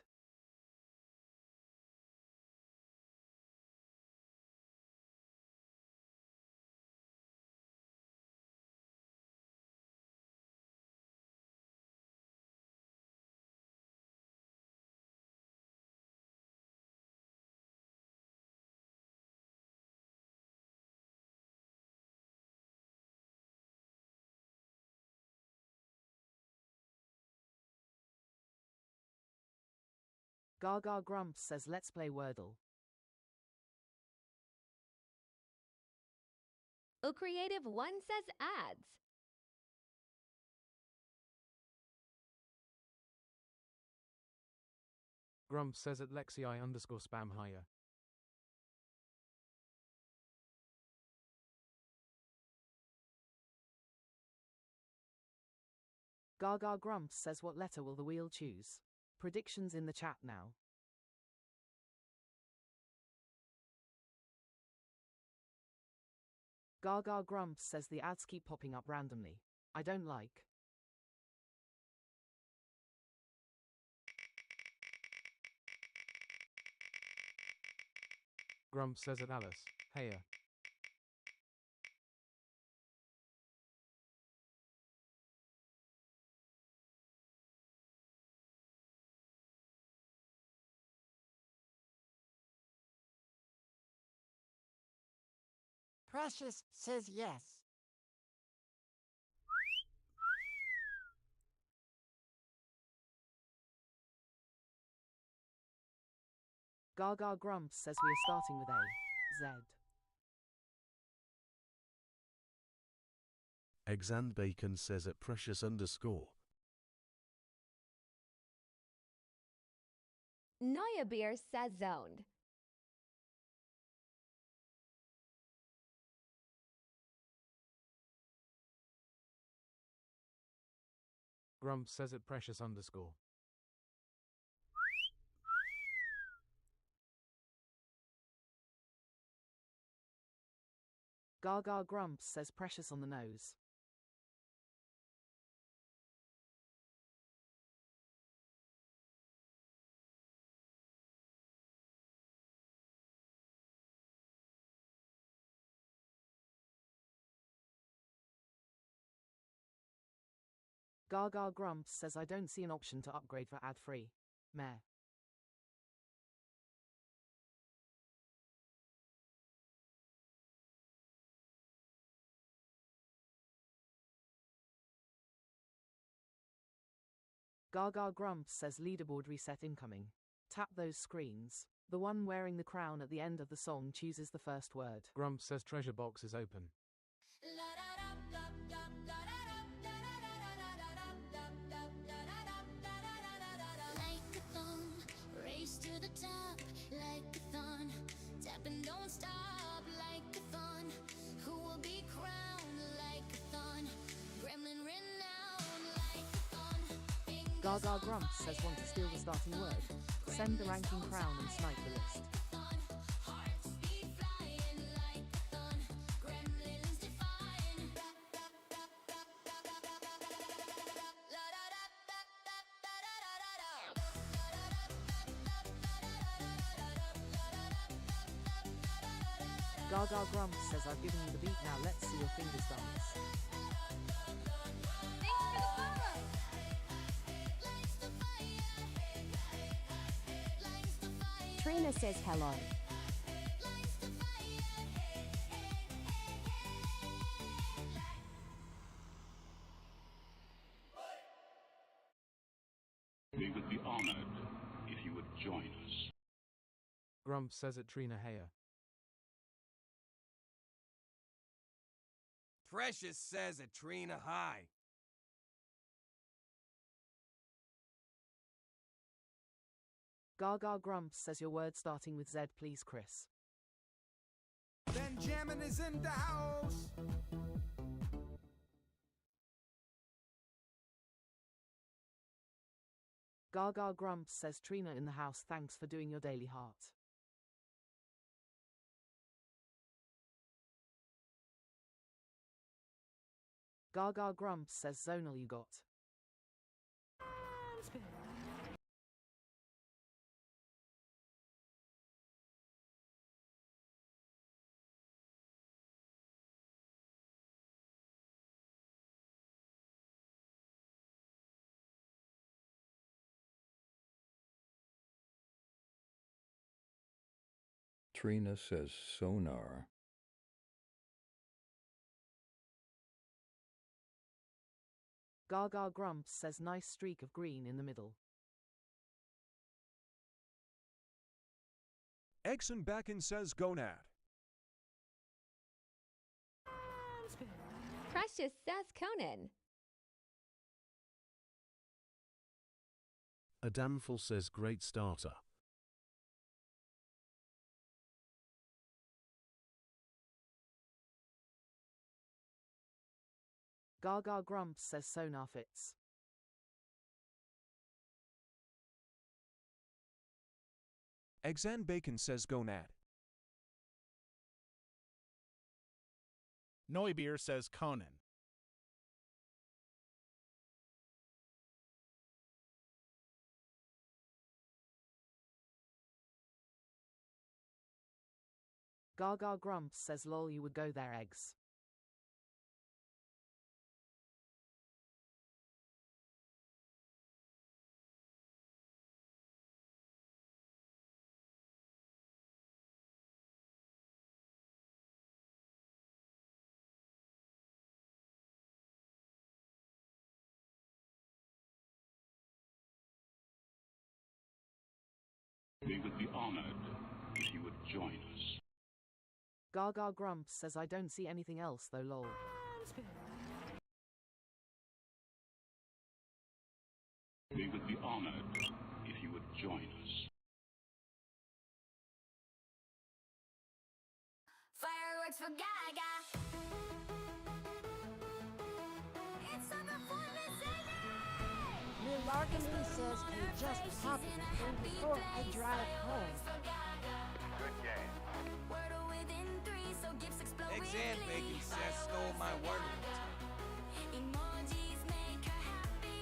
Gaga Grumps says let's play Wordle. Creative1 says ads. Grumps says at Lexi_spam higher. Gaga Grumps says what letter will the wheel choose? Predictions in the chat now. Gaga Grumps says the ads keep popping up randomly. I don't like. Grumps says at Alice, heya. Precious says yes. Gaga Grumps says we are starting with A. Z. Exandbacon says at Precious_. Neue Beer says zoned. Grumps says at Precious_. Gaga Grumps says precious on the nose. Gaga Grumps says I don't see an option to upgrade for ad-free. Meh. Gaga Grumps says leaderboard reset incoming. Tap those screens. The one wearing the crown at the end of the song chooses the first word. Grumps says treasure box is open. Like-a-thon, race to the top, like-a-thon, tap and don't stop, like-a-thon, who will be crowned, like-a-thon, gremlin renowned, like-a-thon, Gaga Grumps says want to steal the starting word. Send the ranking crown and snipe the list. hearts beat flying, like-a-thon, gremlins defying, Gaga Grumps says I've given you the beat, now let's see your fingers dance. Trina says hello. We would be honored if you would join us. Grumps says at Trina heya. Precious says at Trina hi. Gaga Grumps says your word starting with Z please Chris. Benjamin is in the house. Gaga Grumps says Trina in the house, thanks for doing your daily heart. Gaga Grumps says zonal you got. Trina says sonar. Gaga Grumps says nice streak of green in the middle. Eggs and Bacon says gonad. Precious says Conan. Adamful says great starter. Gaga Grumps says sonar fits. Eggs and Bacon says gonad. Neubier says Conan. Gaga Grumps says lol you would go there eggs. We would be honored if you would join us. Gaga Grumps says I don't see anything else though lol. We would be honored if you would join us. Fireworks for Gaga. It's a performance Millarkiny says I just pop it before I drive home. Good game. Wordle within 3, so gifts explode. Eggs and Bacon says stole my Wordle. Emojis make her happy,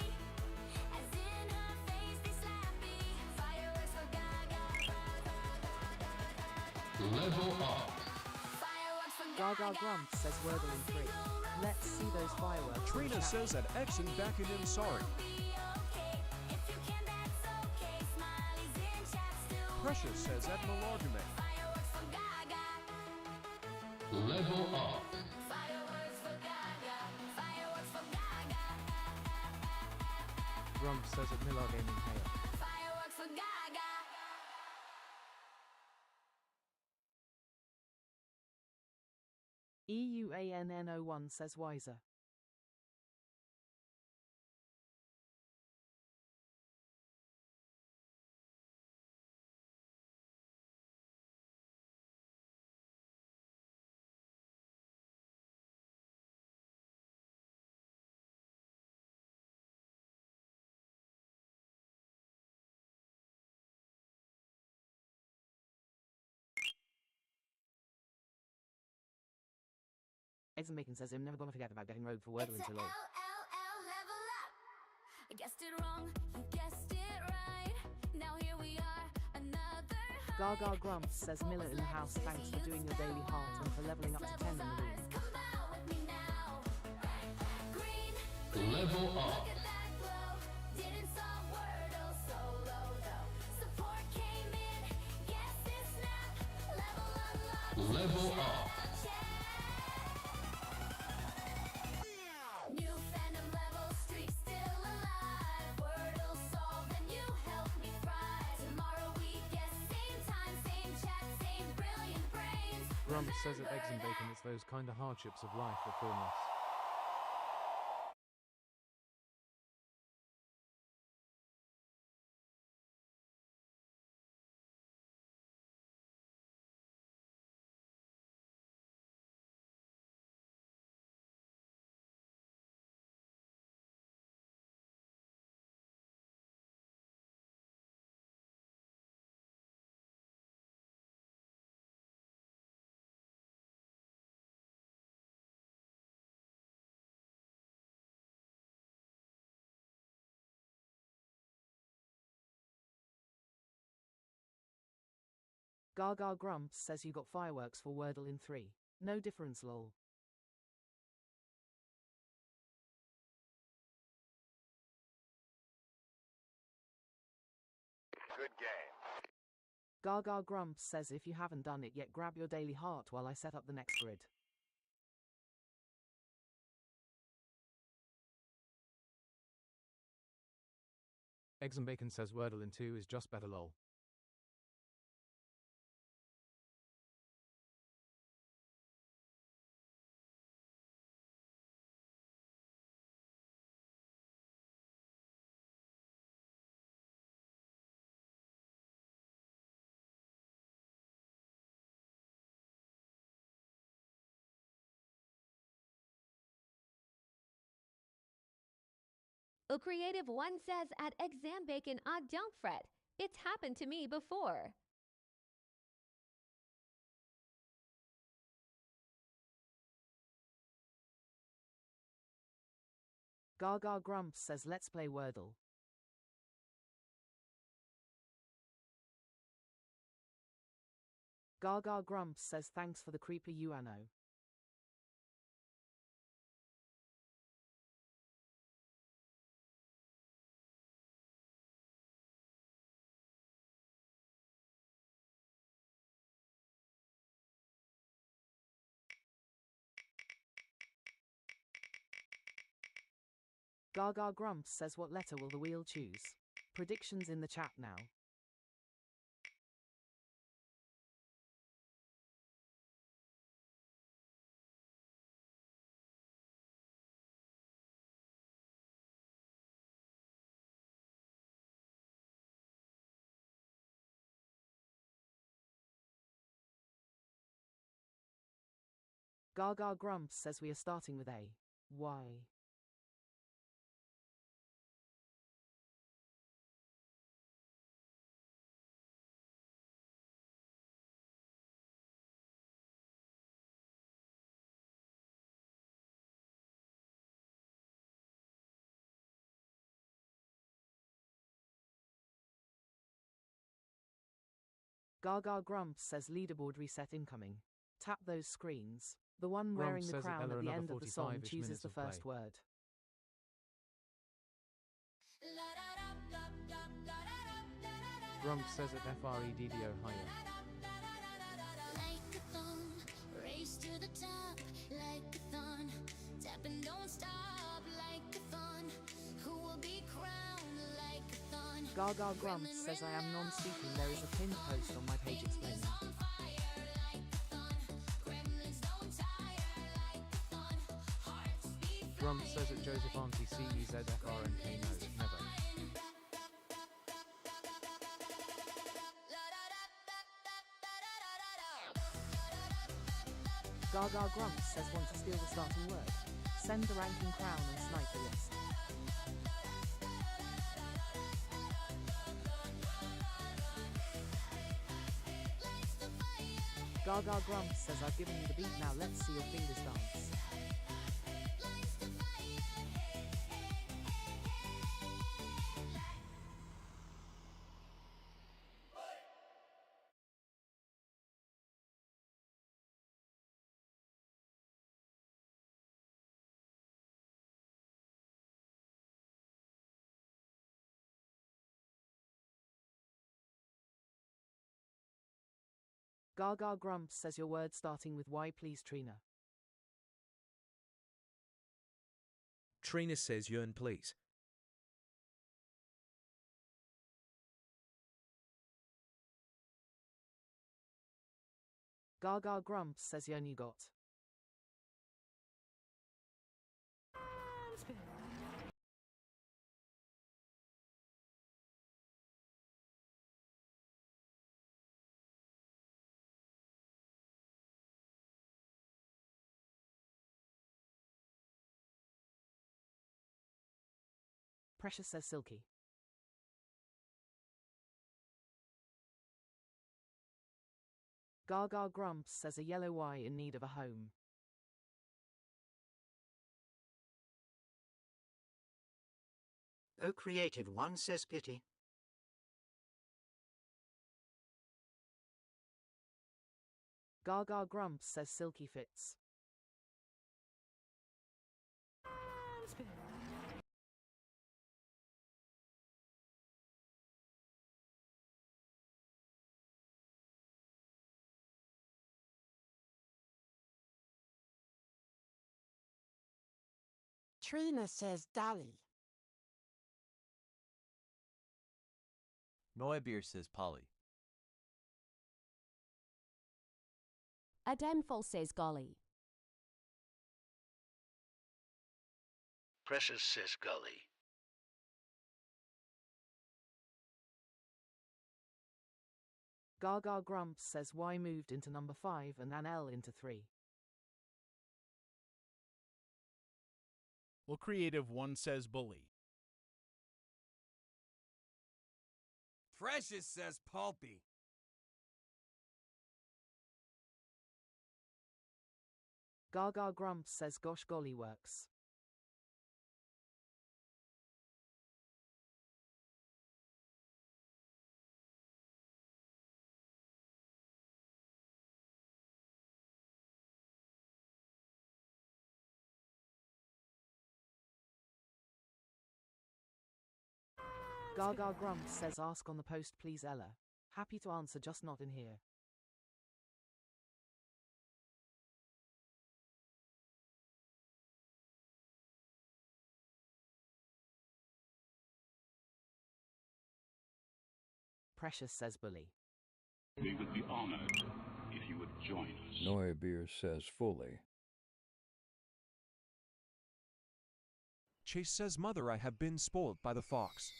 as in her face they slappy. Fireworks for Gaga. Level up. Fireworks for Gaga Grumps says Wordle in 3. Let's see those fireworks. Trina says that Eggs and Bacon in sorry. Precious says at Millarkiny. Fireworks for Gaga. Level up. Fireworks for Gaga. Fireworks for Gaga. Grumps says at Millar Gaming Hail. Fireworks for Gaga. EUANN01 says wiser. Eggs and Bacon says I'm never gonna forget about getting rogue for Wordle until all. LLL level up. I guessed it wrong, you guessed it right. Now here we are, another high. Gaga Grumps says Miller in the house thanks for doing your daily heart and for leveling up to 10 in the room. Come out with me now. Green. Level up. Look at that glow. Didn't solve Wordle solo though. Support came in. Guess it snapped. Level unlocked. Level up. New fandom level, streak still alive. Wordle solved and you helped me thrive. Tomorrow we guess same time, same chat, same brilliant brains. Grumps says at Eggs and Bacon it's those kind of hardships of life that form us. Gaga Grumps says you got fireworks for Wordle in 3. No difference lol. Good game. Gaga Grumps says if you haven't done it yet grab your daily heart while I set up the next grid. Eggs and Bacon says Wordle in 2 is just better lol. Creative One says at Exam Bacon, don't fret. It's happened to me before. Gaga Grumps says let's play Wordle. Gaga Grumps says thanks for the creeper Uano. Gaga Grumps says what letter will the wheel choose? Predictions in the chat now. Gaga Grumps says we are starting with A. Why? Gaga Grumps says leaderboard reset incoming. Tap those screens. The one wearing the crown at the end of the song chooses the first word. Grumps says at FREDDO higher. Like a thong, race to the top, like a thon, tap and don't stop, like a thon, who will be crowned like a thon. Gaga Grumps says I am non-speaking. There is a pinned post on my page explaining. Grumps says at Joseph Auntie CEZFRNK no, never. Gaga Grumps says want to steal the starting word. Send the ranking crown and snipe the list. Gaga Grumps says I've given you the beat, now let's see your fingers dance. Gaga Grumps says your word starting with Y please Trina. Trina says yearn please. Gaga Grumps says yearn you got. Precious says silky. Gaga Grumps says a yellow Y in need of a home. Creative One says pity. Gaga Grumps says silky fits. Trina says Dolly. Neubier says Polly. Adamful says golly. Precious says gully. Gaga Grumps says Y moved into number 5 and an L into 3. Well, Creative One says bully. Precious says pulpy. Gaga Grumps says gosh golly works. Gaga Grumps says ask on the post please Ella. Happy to answer, just not in here. Precious says bully. We would be honored if you would join us. Neubier says fully. Chase says, Mother, I have been spoiled by the fox.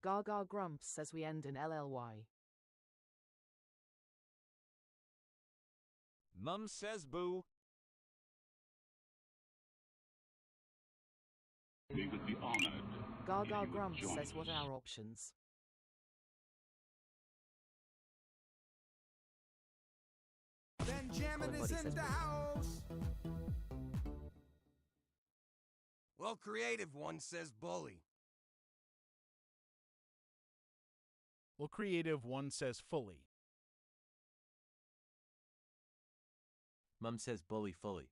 Gaga Grumps says we end in LLY. Mum says boo. We would be honored. Gaga Grumps says what are our options? Benjamin is in the house. Well, creative one says bully. Well, creative one says fully. Mum says bully fully.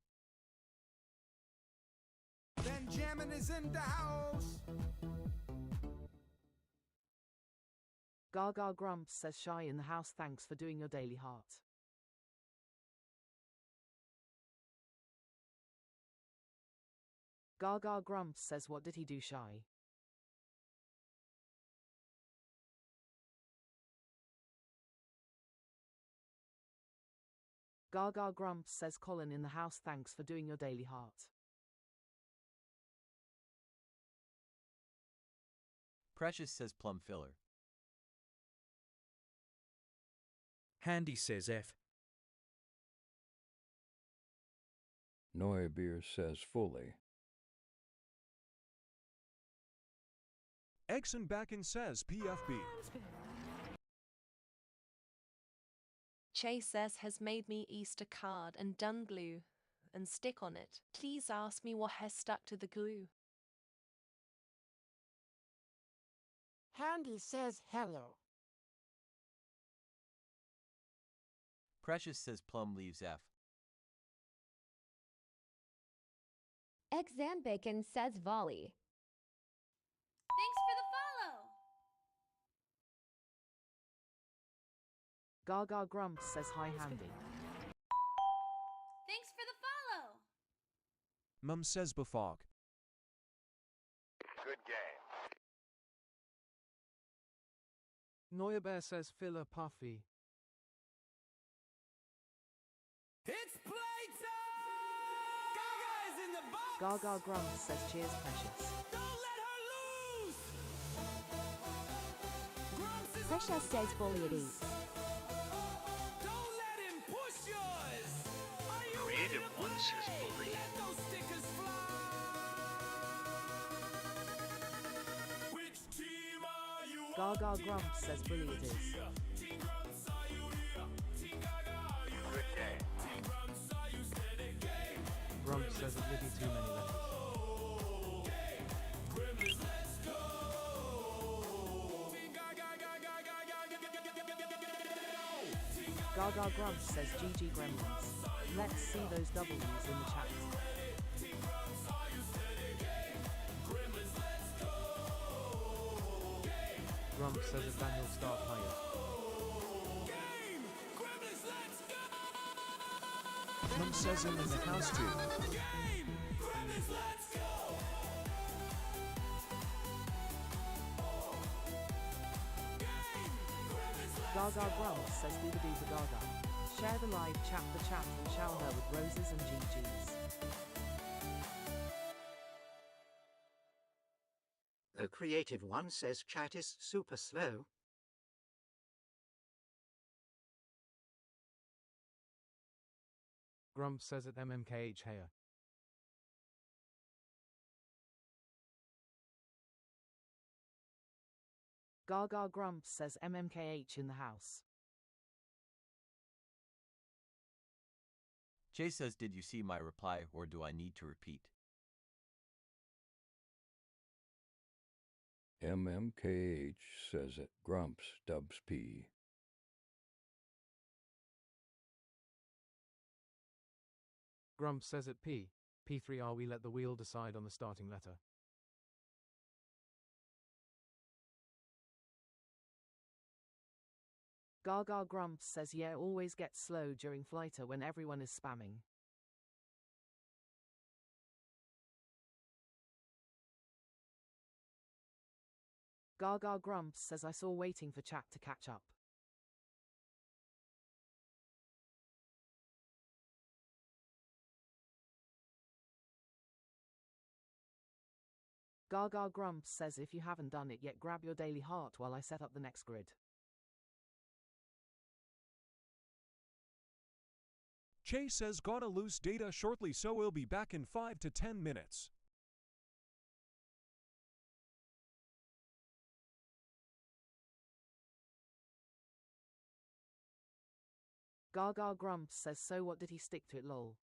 Benjamin is in the house. Gaga Grumps says shy in the house, thanks for doing your daily heart. Gaga Grumps says what did he do shy? Gaga Grumps says Colin in the house, thanks for doing your daily heart. Precious says plum filler. Handy says F. Neubier says fully. Exenbacken says PFB. Chase says has made me Easter card and done glue and stick on it. Please ask me what has stuck to the glue. Handy says hello. Precious says plum leaves F. Exanbacon says volley. Thanks for the follow. Gaga Grumps says hi Handy. Thanks for the follow. Mum says befog. Good game. Neuerbear says filler puffy. It's playtime! Gaga is in the box! Gaga Grumps says cheers Precious. Don't let her lose! Grumps is Precious says bully it is. Don't let him push yours! Are you Creative ready to one play? says bully. Let those stickers fly! Which team are you on? Gaga Grumps says bully it is. Team Grumps, are you here? Team Gaga, are you Good ready? game. Team Grumps, are you steady? Game! Grumps says it living too many letters. Gremlins, let's go! Team Gaga, Gaga, Gaga, Gaga Grumps says GG Gremlins. Let's see those W's in the chat. Grumps says if Daniel start higher. Mum says him in the house too. Gaga Grumps says do the Gaga. Share the live chat, and shower her with roses and GGs. The creative one says chat is super slow. Grumps says at MMKH Hayer. Gaga Grumps says MMKH in the house. Jay says, did you see my reply or do I need to repeat? MMKH says it. Grumps dubs P. Grumps says it P. P3R we let the wheel decide on the starting letter. Gaga Grumps says yeah always gets slow during flighter when everyone is spamming. Gaga Grumps says I saw waiting for chat to catch up. Gaga Grumps says if you haven't done it yet grab your daily heart while I set up the next grid. Jay says gotta lose data shortly so we'll be back in 5 to 10 minutes. Gaga Grumps says so what did he stick to it lol.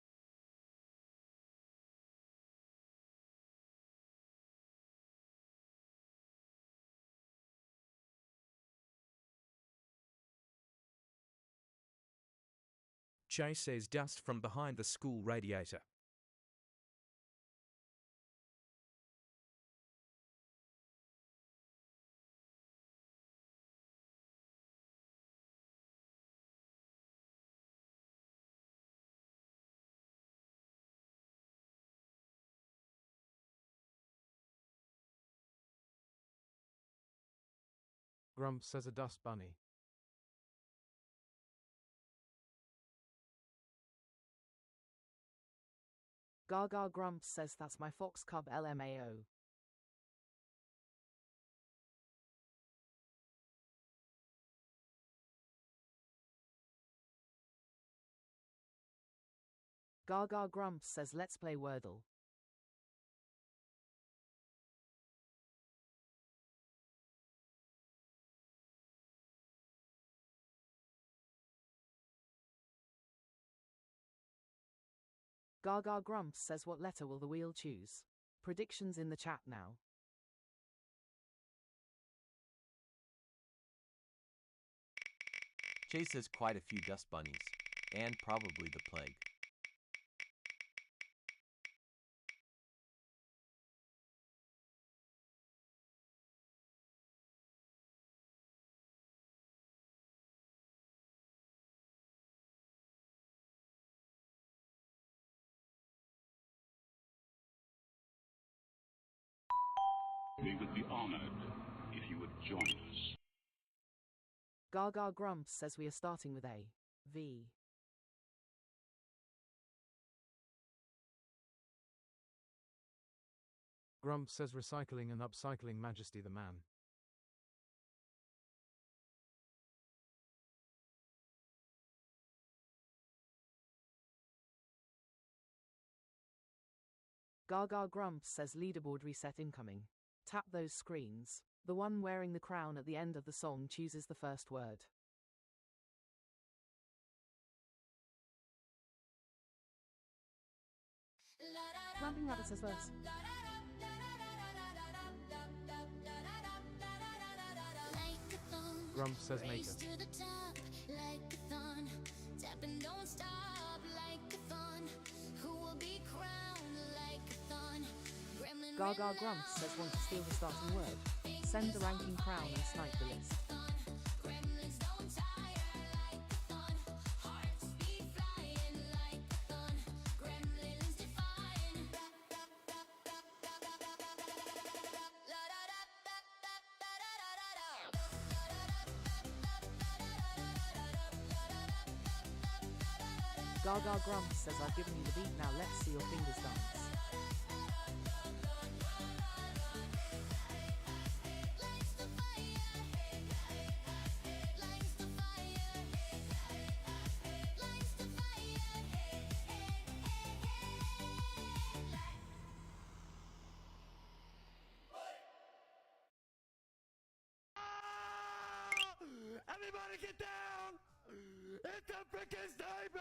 Jay says dust from behind the school radiator. Grumps says a dust bunny. Gaga Grumps says that's my fox cub LMAO. Gaga Grumps says let's play Wordle. Gaga Grumps says what letter will the wheel choose? Predictions in the chat now. Jay says quite a few dust bunnies, and probably the plague. We would be honored if you would join us. Gaga Grumps says we are starting with A. V. Grumps says recycling and upcycling Majesty the man. Gaga Grumps says leaderboard reset incoming. Tap those screens. The one wearing the crown at the end of the song chooses the first word. Ramping Rabbit says verse. Grumps says maker. Gaga Grumps says want to steal the starting word. Send the ranking crown and snipe the list. Gaga Grumps says I've given you the beat, now let's see your fingers dance. Anybody get down? It's a freaking sniper!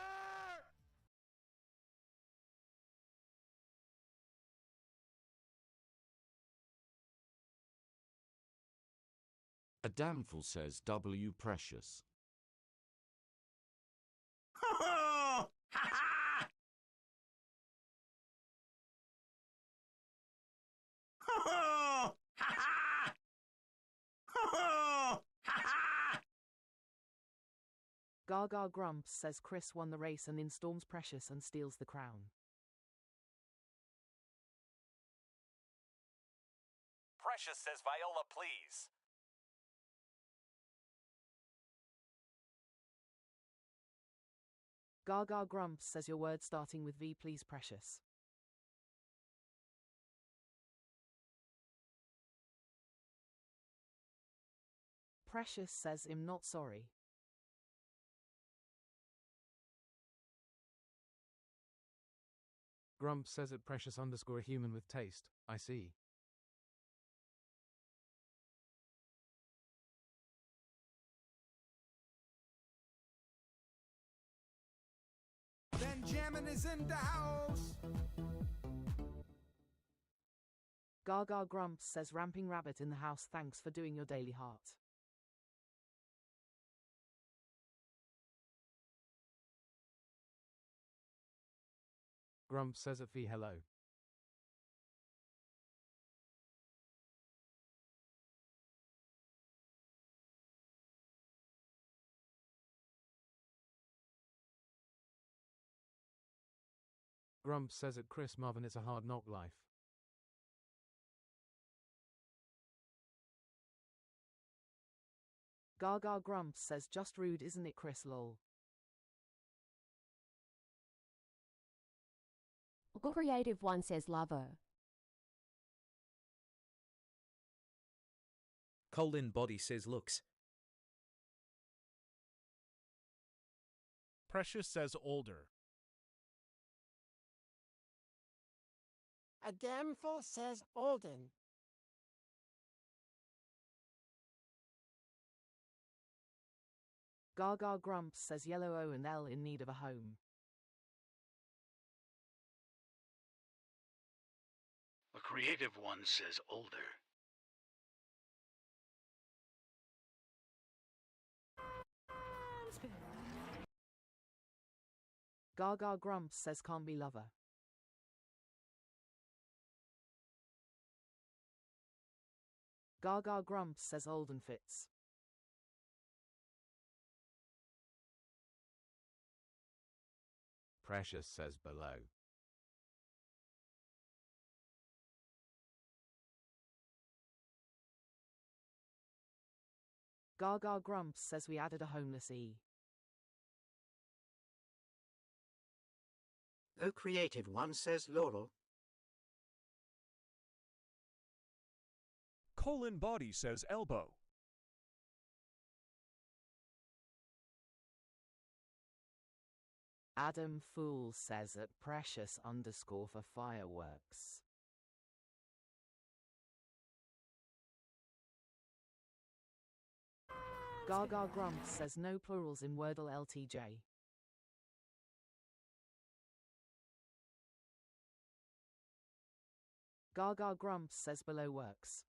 A damnful says W. Precious. Gaga grumps says Chris won the race and then storms Precious and steals the crown. Precious says Viola, please. Gaga grumps says your word starting with V, please, Precious. Precious says I'm not sorry. Grump says at Precious _ a human with taste, I see. Benjamin is in the house. Gaga grumps says Ramping Rabbit in the house, thanks for doing your daily heart. Grump says at Fee hello. Grump says at Chris Marvin it's a hard knock life. Gaga grumps says just rude isn't it, Chris, lol. Creative One says lover. Colin Body says looks. Precious says older. A damnful says Olden. Gaga grumps says yellow O and L in need of a home. A creative one says older. Gaga grumps says can't be lover. Gaga grumps says Olden fits. Precious says below. Gaga grumps says we added a homeless E. The creative one says Laurel. Colon Body says elbow. Adam Fool says at Precious _ for fireworks. Gaga grumps says no plurals in Wordle LTJ. Gaga grumps says below works.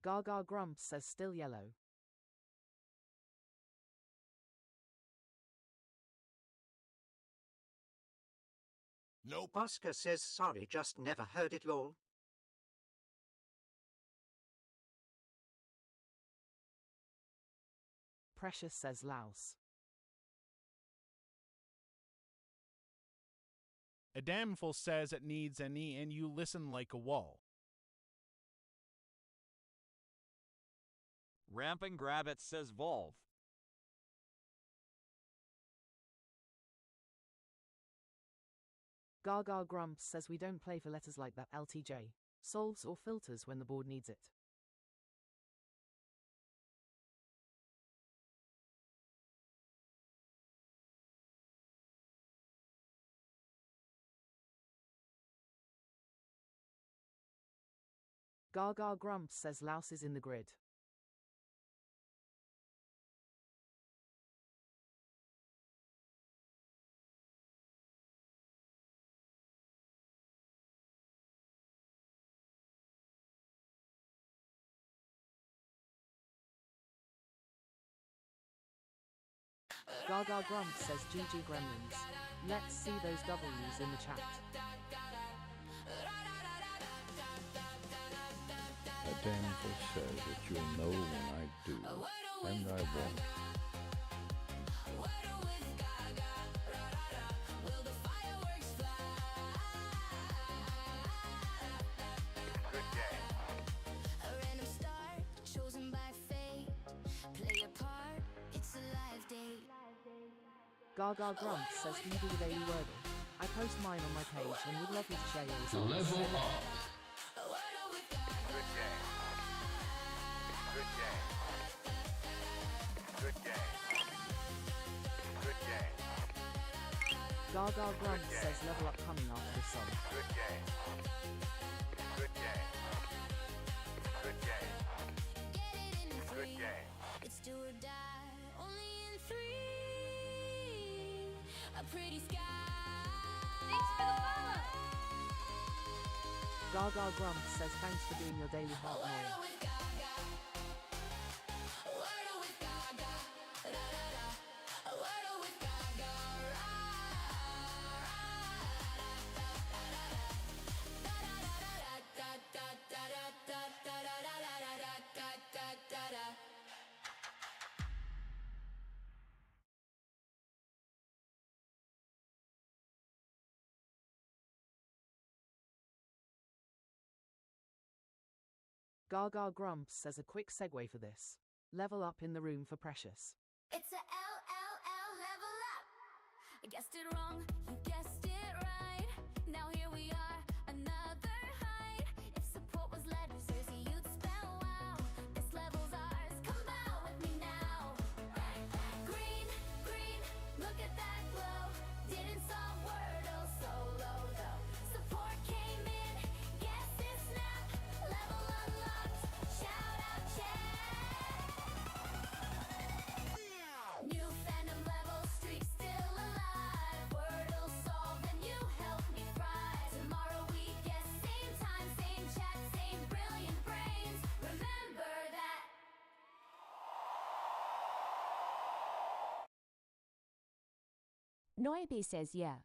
Gaga grumps says still yellow. Nope. Oscar says sorry, just never heard it, lol. Precious says louse. A damnful says it needs an E and you listen like a wall. Ramping Rabbit says Volve. Gaga grumps says we don't play for letters like that, LTJ. Solves or filters when the board needs it. Gaga Grumps says louse is in the grid. Gaga Grumps says GG Gremlins. Let's see those W's in the chat. A damsel says that you'll know when I do, and I won't. Good game. A random star chosen by fate. Play your part, it's a live date. Gaga Grumps says do you do the daily Wordle? I post mine on my page and would love you to share your results. Level up. Good game. Good game. Good game. Good game. Gaga Grumps says level up coming after this song. Good game. Good game. Good game. Good game. It's do or die, only in 3. A pretty sky. Thanks for the follow. Gaga Grumps says thanks for doing your daily heart Moya. Gaga Grumps says a quick segue for this. Level up in the room for Precious. It's a LLL level up. I guessed it wrong, you guessed it right. Now here we are, another height. If support was letters, you'd spell wow. This level's ours, come out with me now. Green, green, look at that glow. Didn't solve Wordle solo though. Support came in, guess it snap. Level unlocked, shout out chat. New fandom level, streak still alive. Wordle solved and you helped me fry. Tomorrow we guess, same time, same chat, same brilliant brains. Remember that. Noibi says yeah.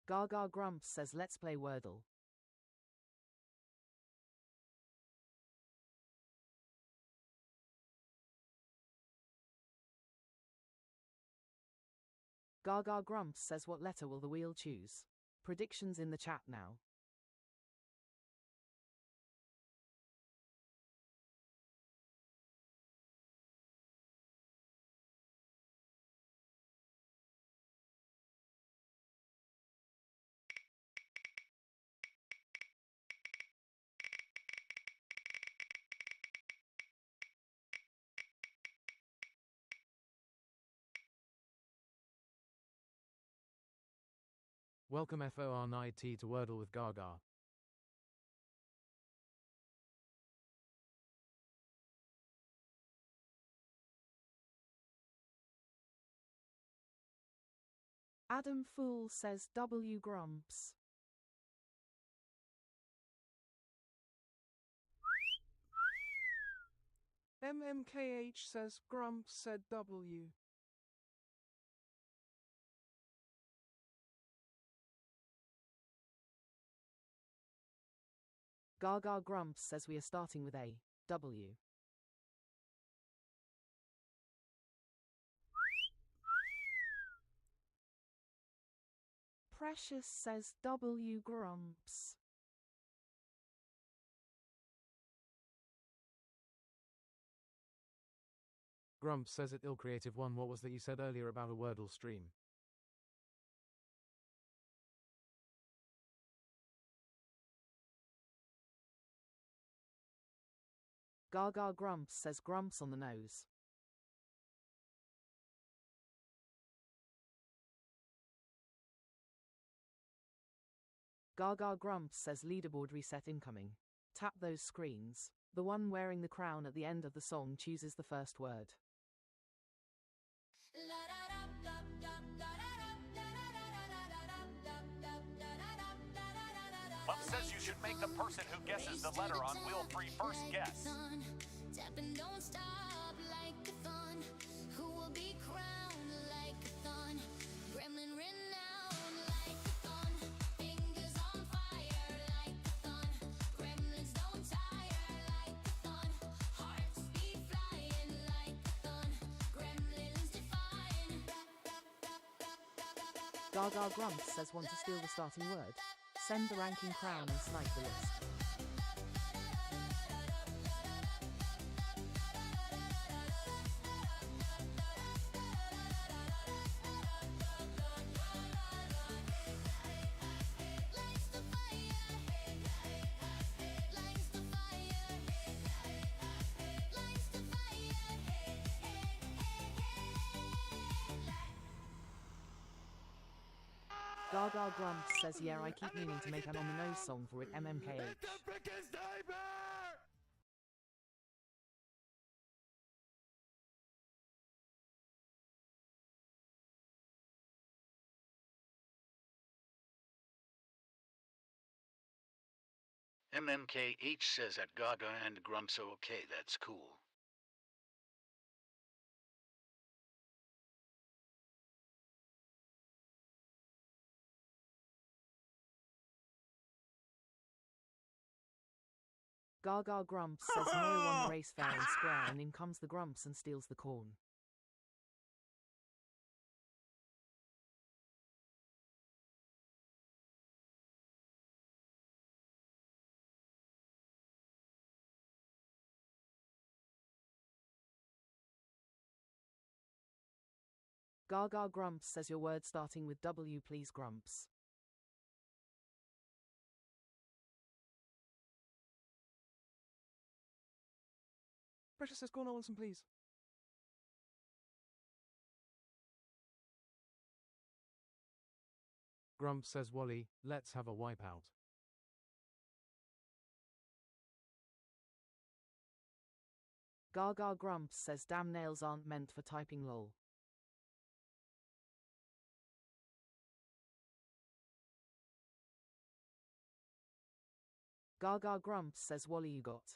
Gaga Grumps says let's play Wordle. Gaga Grumps says what letter will the wheel choose? Predictions in the chat now. Welcome FORNIT to Wordle with Gaga. Adam Fool says W Grumps. MMKH says Grumps said W. Gaga Grumps says we are starting with A, W. Precious says W Grumps. Grumps says at Ill Creative One, what was that you said earlier about a Wordle stream? Gaga Grumps says Grumps on the nose. Gaga Grumps says leaderboard reset incoming. Tap those screens. The one wearing the crown at the end of the song chooses the first word. Mom says you should make the person who guesses the letter on wheel 3 first guess. Tapping don't stop like a thun. Who will be crowned like a thun? Gremlin renowned like a thun. Fingers on fire like a thun. Gremlins don't tire like a thun. Hearts beat flying like a thun. Gremlins defying. Gaga Grumps says want to steal the starting word. Send the ranking crown and snipe the list. Gaga Grumps says yeah, I keep meaning to make an on the nose song for it MMKH. MMKH says that Gaga and Grumps are okay, that's cool. Gaga Grumps says Noi won the race fair and square, and in comes the Grumps and steals the corn. Gaga Grumps says your word starting with W please Grumps. Precious says Cornel Wilson, please. Grumps says Wally, let's have a wipeout. Gaga Grumps says damn nails aren't meant for typing lol. Gaga Grumps says Wally you got.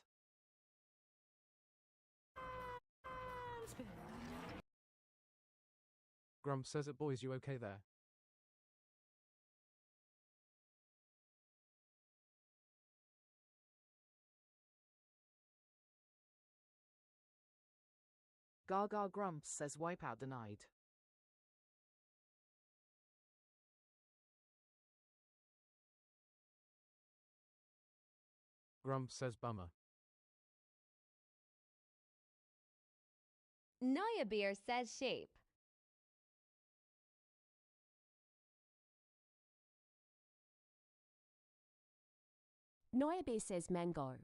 Grumps says it boys you okay there? Gaga Grumps says wipeout denied. Grumps says bummer. Naya Beer says shape. Noiabe says mango.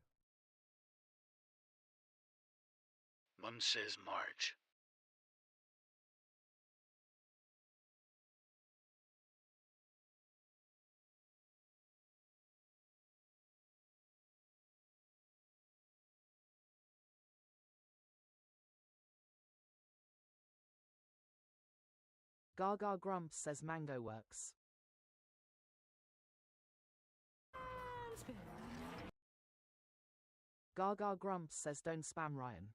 Mum says Marge. Gaga Grumps says mango works. Gaga Grumps says don't spam Ryan.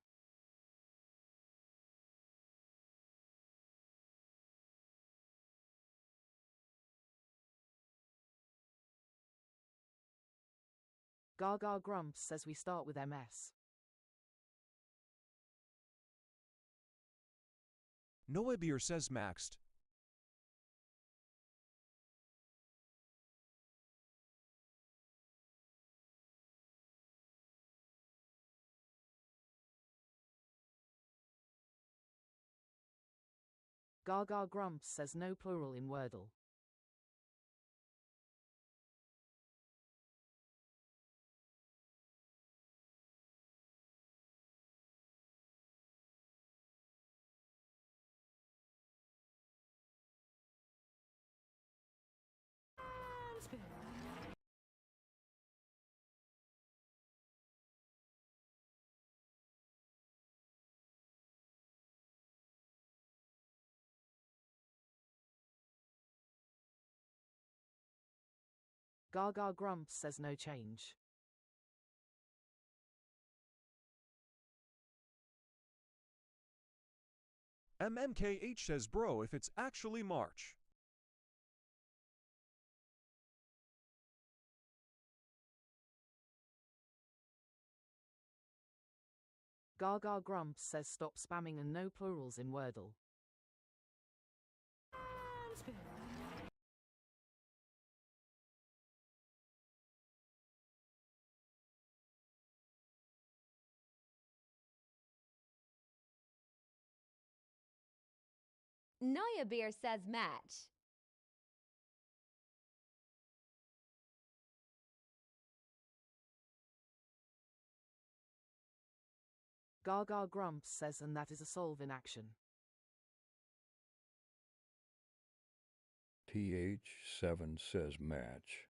Gaga Grumps says we start with MS. Noah Beer says maxed. Gaga Grumps says no plural in Wordle. Gaga grumps says no change. MMKH says bro if it's actually March. Gaga grumps says stop spamming and no plurals in Wordle. Naya Beer says match. Gaga grumps says and that is a solve in action. TH7 says match.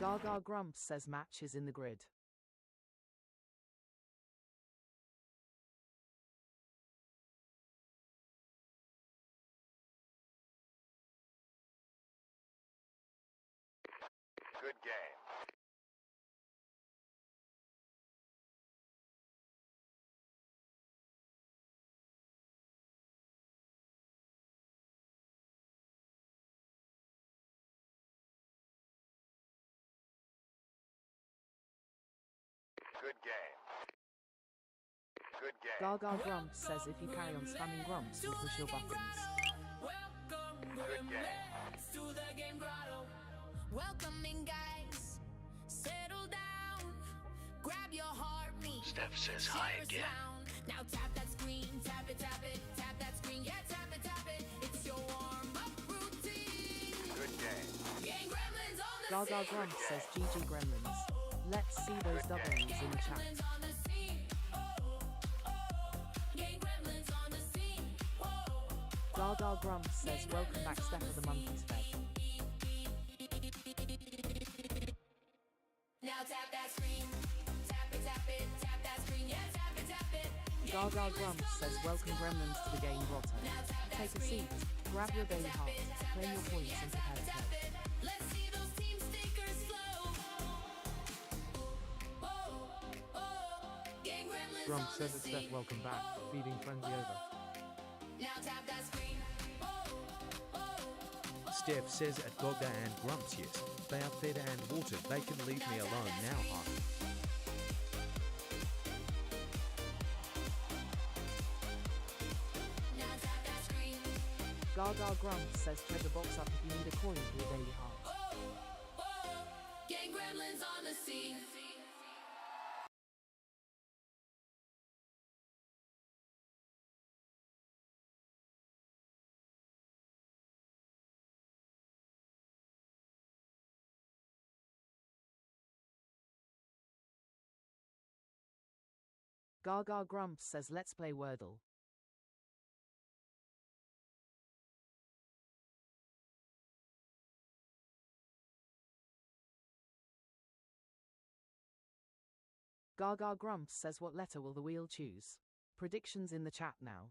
Gaga grumps says match is in the grid. Good game. Good game. Good game. Gaga grumps says if you carry on spamming grumps we push your buttons. Good game. To the game grotto. Welcome in, guys. Settle down. Grab your heartbeat. Steph says hi again. Now tap that screen. Tap it, tap it. Tap that screen. Yeah, tap it, tap it. It's your warm-up routine. Good game. Game gremlins on the Gaga scene. grumps says GG gremlins. Let's see those W's in the chat. Gremlins on the scene. Game gremlins on the scene. Gaga grumps says welcome back Steph of the Monkey's Fed. Now tap that screen. Tap it, tap it. Tap that screen. Yeah, tap it, tap it. Gaga grumps says welcome gremlins to the game grotto. Take a seat, grab your daily heart, claim your points and prepare to play. Let's see those team stickers flow. Game gremlins Grump on says the it's scene. Steph, welcome back. Feeding frenzy over. Now tap that screen. Steph says at Gaga and grumps yes. They are fed and watered. They can leave me alone now, huh? Now tap that screen. Gaga grumps says check the box up if you need a coin for your daily heart. Game gremlins on the scene. Gaga grumps says let's play Wordle. Gaga grumps says what letter will the wheel choose? Predictions in the chat now.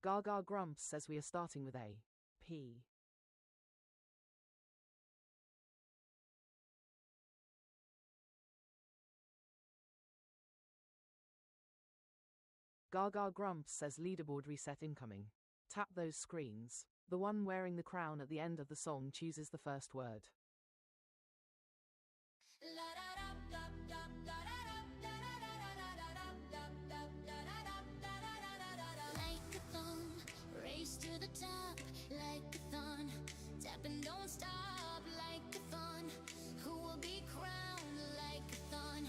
Gaga grumps says we are starting with A. P. Gaga grumps says leaderboard reset incoming. Tap those screens. The one wearing the crown at the end of the song chooses the first word. Like a thumb, race to the top. Like a thon, tap and don't stop. Like a thon, who will be crowned? Like a thon,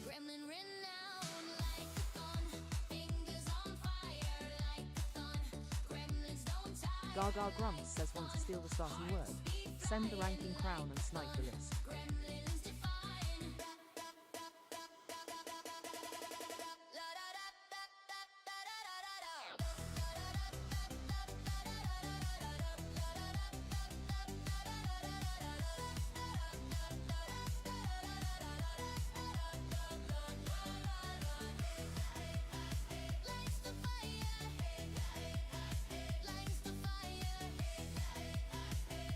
gremlin renowned. Like a thon, fingers on fire. Like a thon, gremlin Gaga Grumps says want to steal the starting word. Send the ranking crown and snipe the list.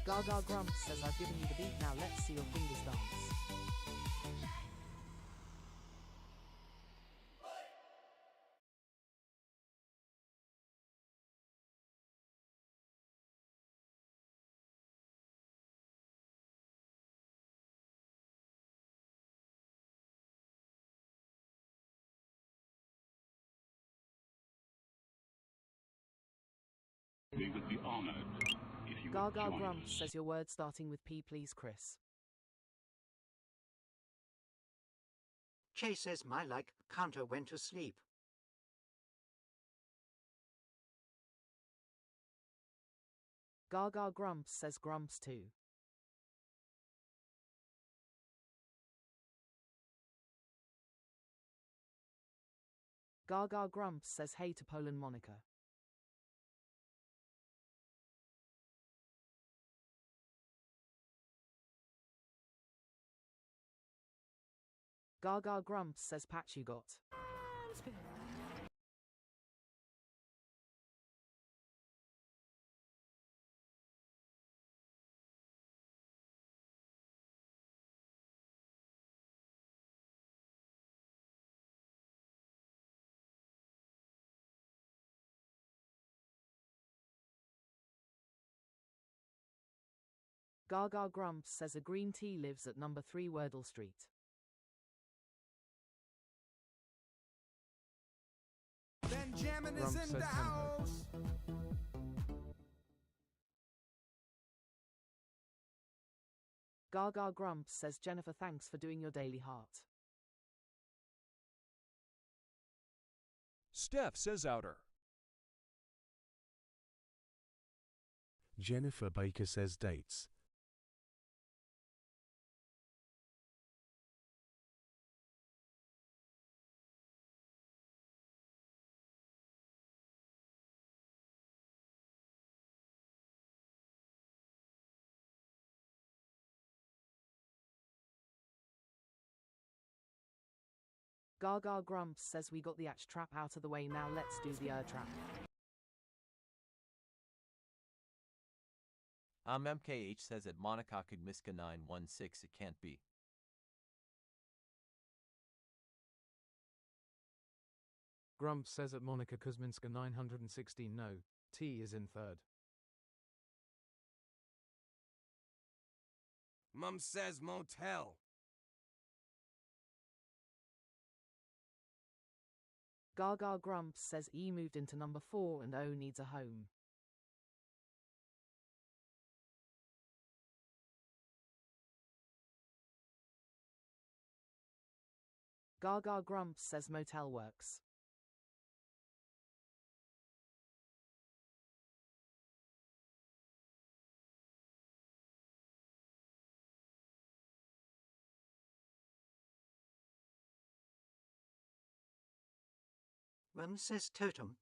Gaga Grumps says I've given you the beat, now let's see your fingers dance. We would be honored if you would Gaga join Grumps us. says your word starting with P, please, Chris. Che says my like counter went to sleep. Gaga Grumps says Grumps too. Gaga Grumps says hey to Poland Monica. Gaga Grumps says patch you got. Gaga Grumps says a green tea lives at number 3 Wordle Street. Benjamin is Grumps in says the tempo. house. Gaga Grumps says Jennifer thanks for doing your daily heart. Steph says outer. Jennifer Baker says dates. Gaga Grumps says we got the atch trap out of the way, now let's do the trap. MKH says that Monica Kugmiska 916 it can't be. Grumps says at Monica Kuzminska 916 no, T is in third. Mum says motel. Gaga Grumps says E moved into number 4 and O needs a home. Gaga Grumps says motel works. Says totem.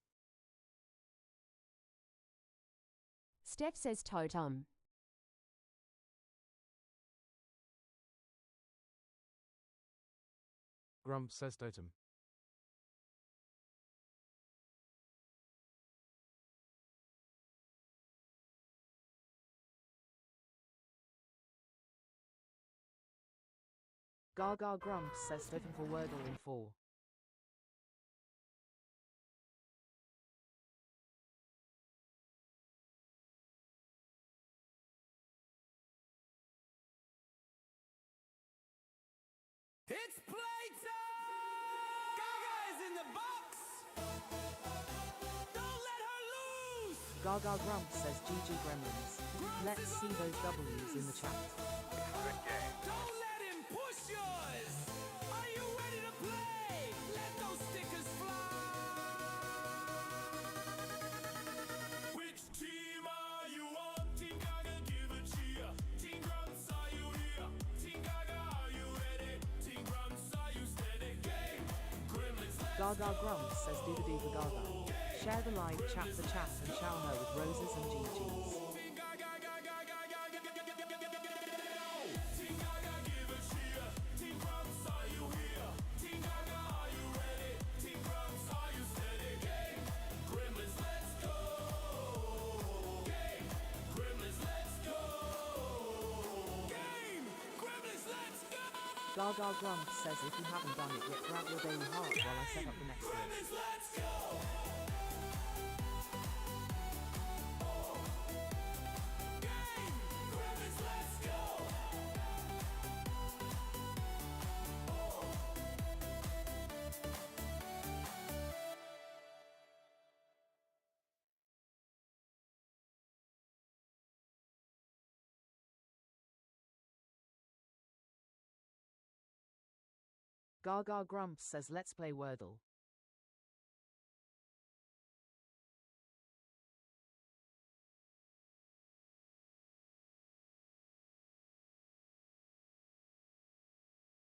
Steph says totem. Grumps says totem. Gaga Grumps says totem for Wordle in 4. It's playtime! Gaga is in the box! Don't let her lose! Gaga Grumps says GG Gremlins. Let's see those W's in the chat. Good game. Don't let him push yours! Are you ready to play? Let those stickers fly! Which team are Gaga Grumps says dooba dooba gaga. Share the live, chat the chat, and shower her with roses and GGs. Gaga Grumps says if you haven't done it yet, grab your daily heart while I set up the next list. Gaga Grumps says let's play Wordle.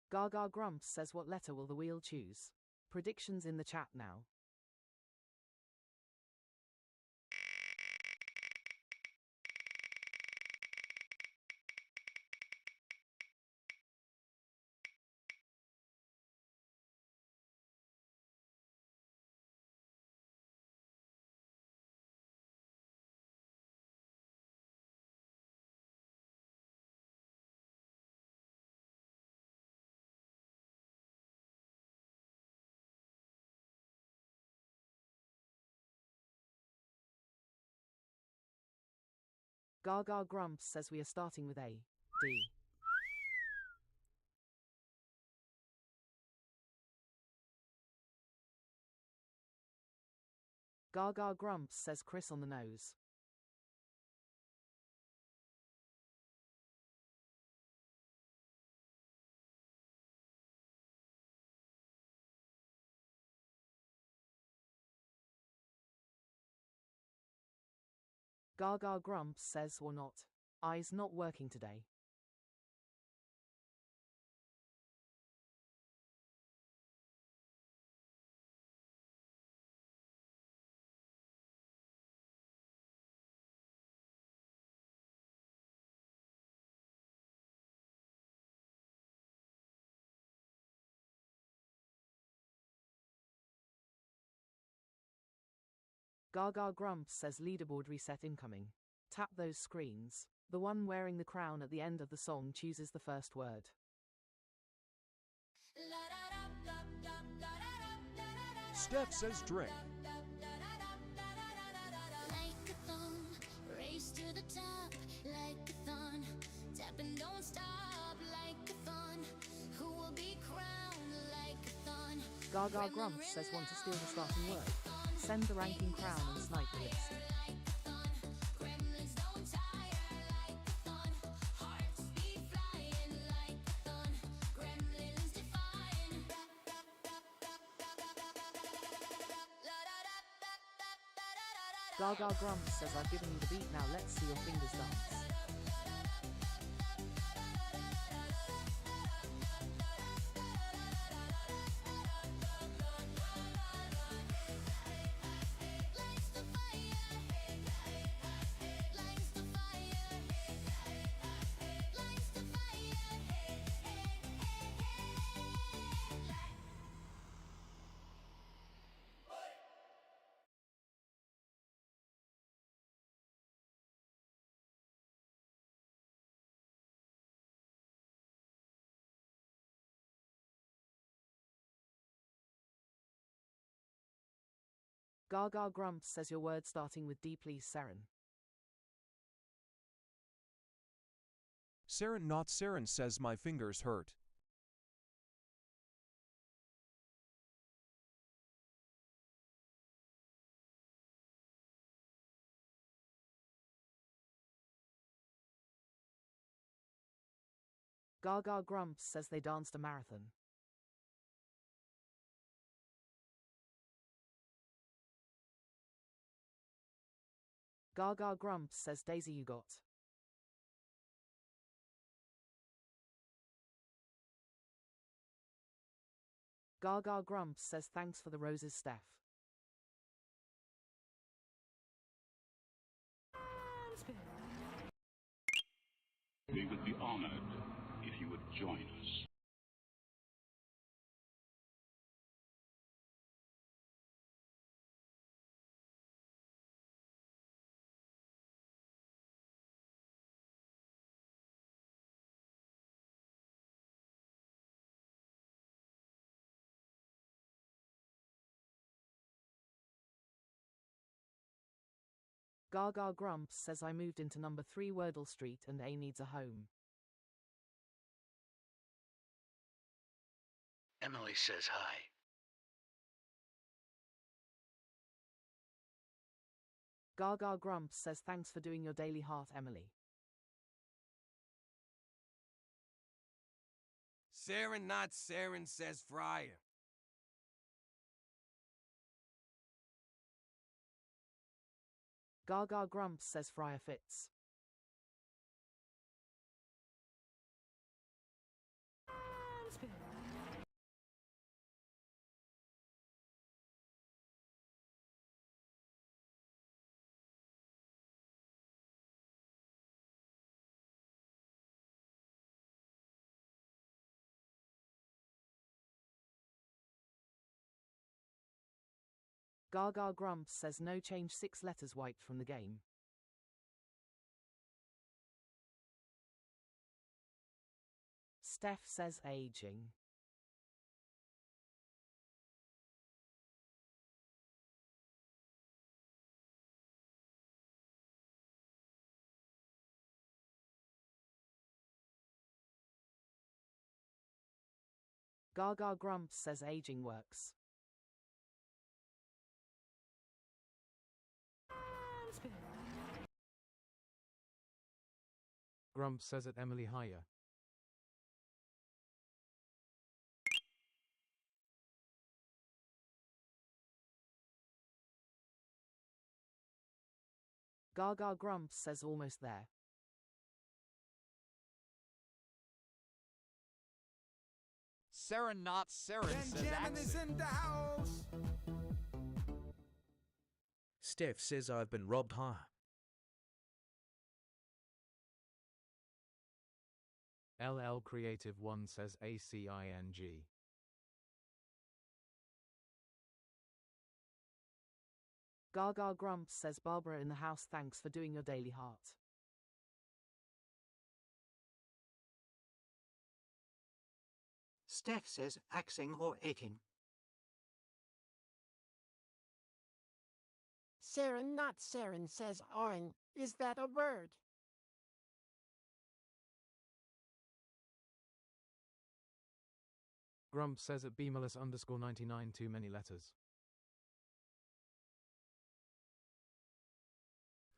Gaga Grumps says what letter will the wheel choose? Predictions in the chat now. Gaga Grumps says we are starting with A, D. Gaga Grumps says Chris on the nose. Gaga Grumps says or not. Eyes not working today. Gaga Grumps says leaderboard reset incoming. Tap those screens. The one wearing the crown at the end of the song chooses the first word. Steph says drink. Like a thumb, race to the top, like a thon. Tap and don't stop, like a thon. Who will be crowned like a thon? Gaga Grumps says want to steal the starting word. Send the ranking crown and snipe the list. Gaga Grumps says I've given you the beat, now let's see your fingers dance. Gaga Grumps says your word starting with D please Seren. Seren not Seren says my fingers hurt. Gaga Grumps says they danced a marathon. Gaga Grumps says Daisy you got. Gaga Grumps says thanks for the roses, Steph. We would be honored if you would join us. Gaga Grumps says I moved into number 3 Wordle Street and A needs a home. Emily says hi. Gaga Grumps says thanks for doing your daily heart, Emily. Saren not Saren says Friar. Gaga Grumps says Friar fits. Gaga Grumps says no change 6 letters wiped from the game. Steph says aging. Gaga Grumps says aging works. Grumps says at Emily higher. Gaga Grumps says almost there. Saren not Saren says is in the house. Steph says I've been robbed higher. LL Creative 1 says ACING. Gaga Grumps says Barbara in the house thanks for doing your daily heart. Steph says axing or aching. Saren not Saren says oing. Is that a word? Grumps says at Beamerless_99 too many letters.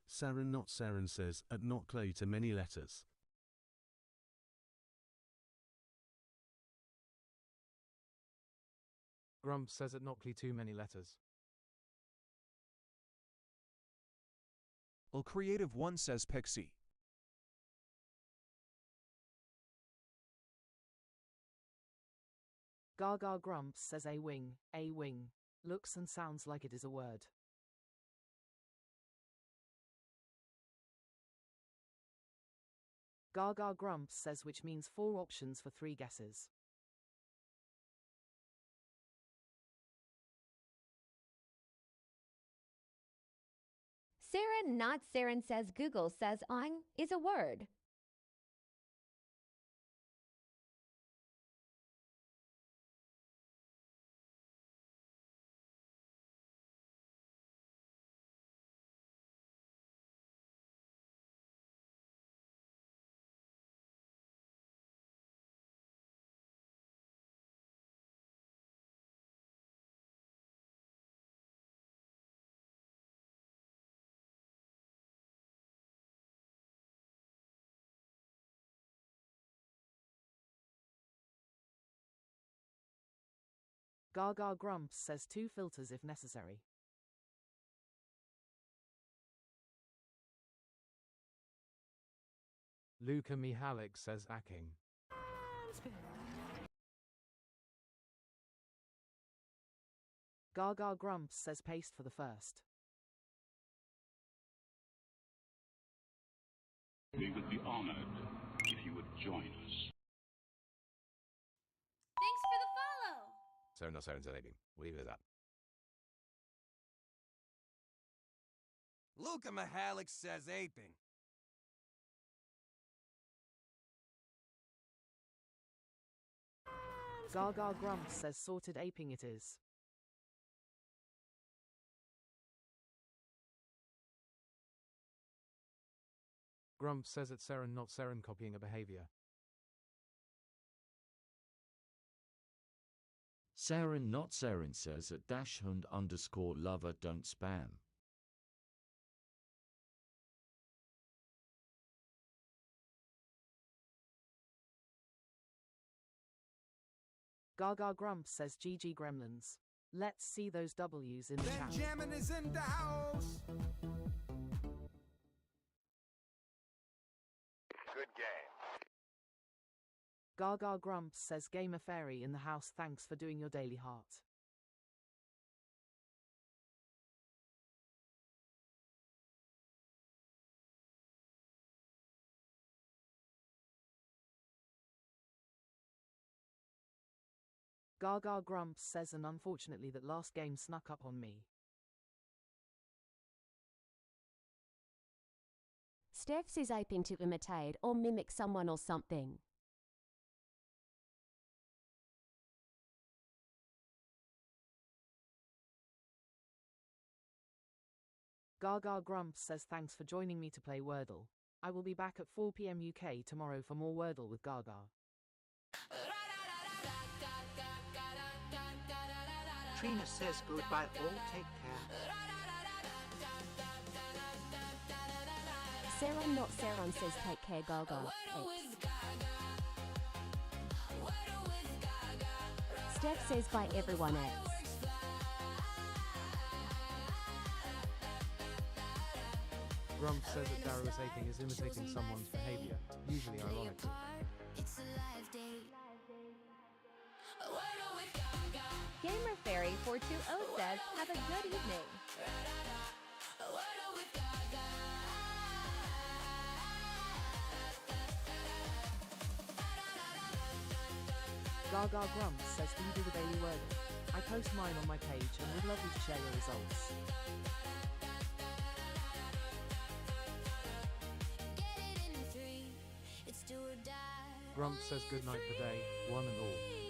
Saren not Saren says at not clay to many letters. Grumps says at Knockley too many letters. Well, Creative 1 says Pixie. Gaga Grumps says a wing. Looks and sounds like it is a word. Gaga Grumps says which means 4 options for 3 guesses. Saren not Saren says Google says oing is a word. Gaga Grumps says 2 filters if necessary. Luca Mihalik says acking. Gaga Grumps says paste for the first. We would be honored if you would join us. Thanks for the follow. Saren not Saren says aping. We'll leave it at that. Luca Mihalik says aping. Gaga Grumps says sorted aping it is. Grumps says it's Saren not Saren copying a behavior. Saren not Saren says at _lover don't spam. Gaga Grumps says GG Gremlins. Let's see those W's in the chat. Benjamin is in the house. Good game. Gaga Grumps says Gamer Fairy in the house, thanks for doing your daily heart. Gaga Grumps says, and unfortunately that last game snuck up on me. Steph says aping to imitate or mimic someone or something. Gaga Grumps says thanks for joining me to play Wordle. I will be back at 4 PM UK tomorrow for more Wordle with Gaga. Trina says goodbye all, take care. Sarah not Sarah says take care Gaga. Steph says by everyone else. Grumps says that Darrow's aping is imitating someone's behavior, usually ironically. Gamer Fairy 420 says, have a good evening. Gaga Grumps says, do you do the daily Wordle? I post mine on my page and would love you to share your results. Grumps says good night per day, one and all.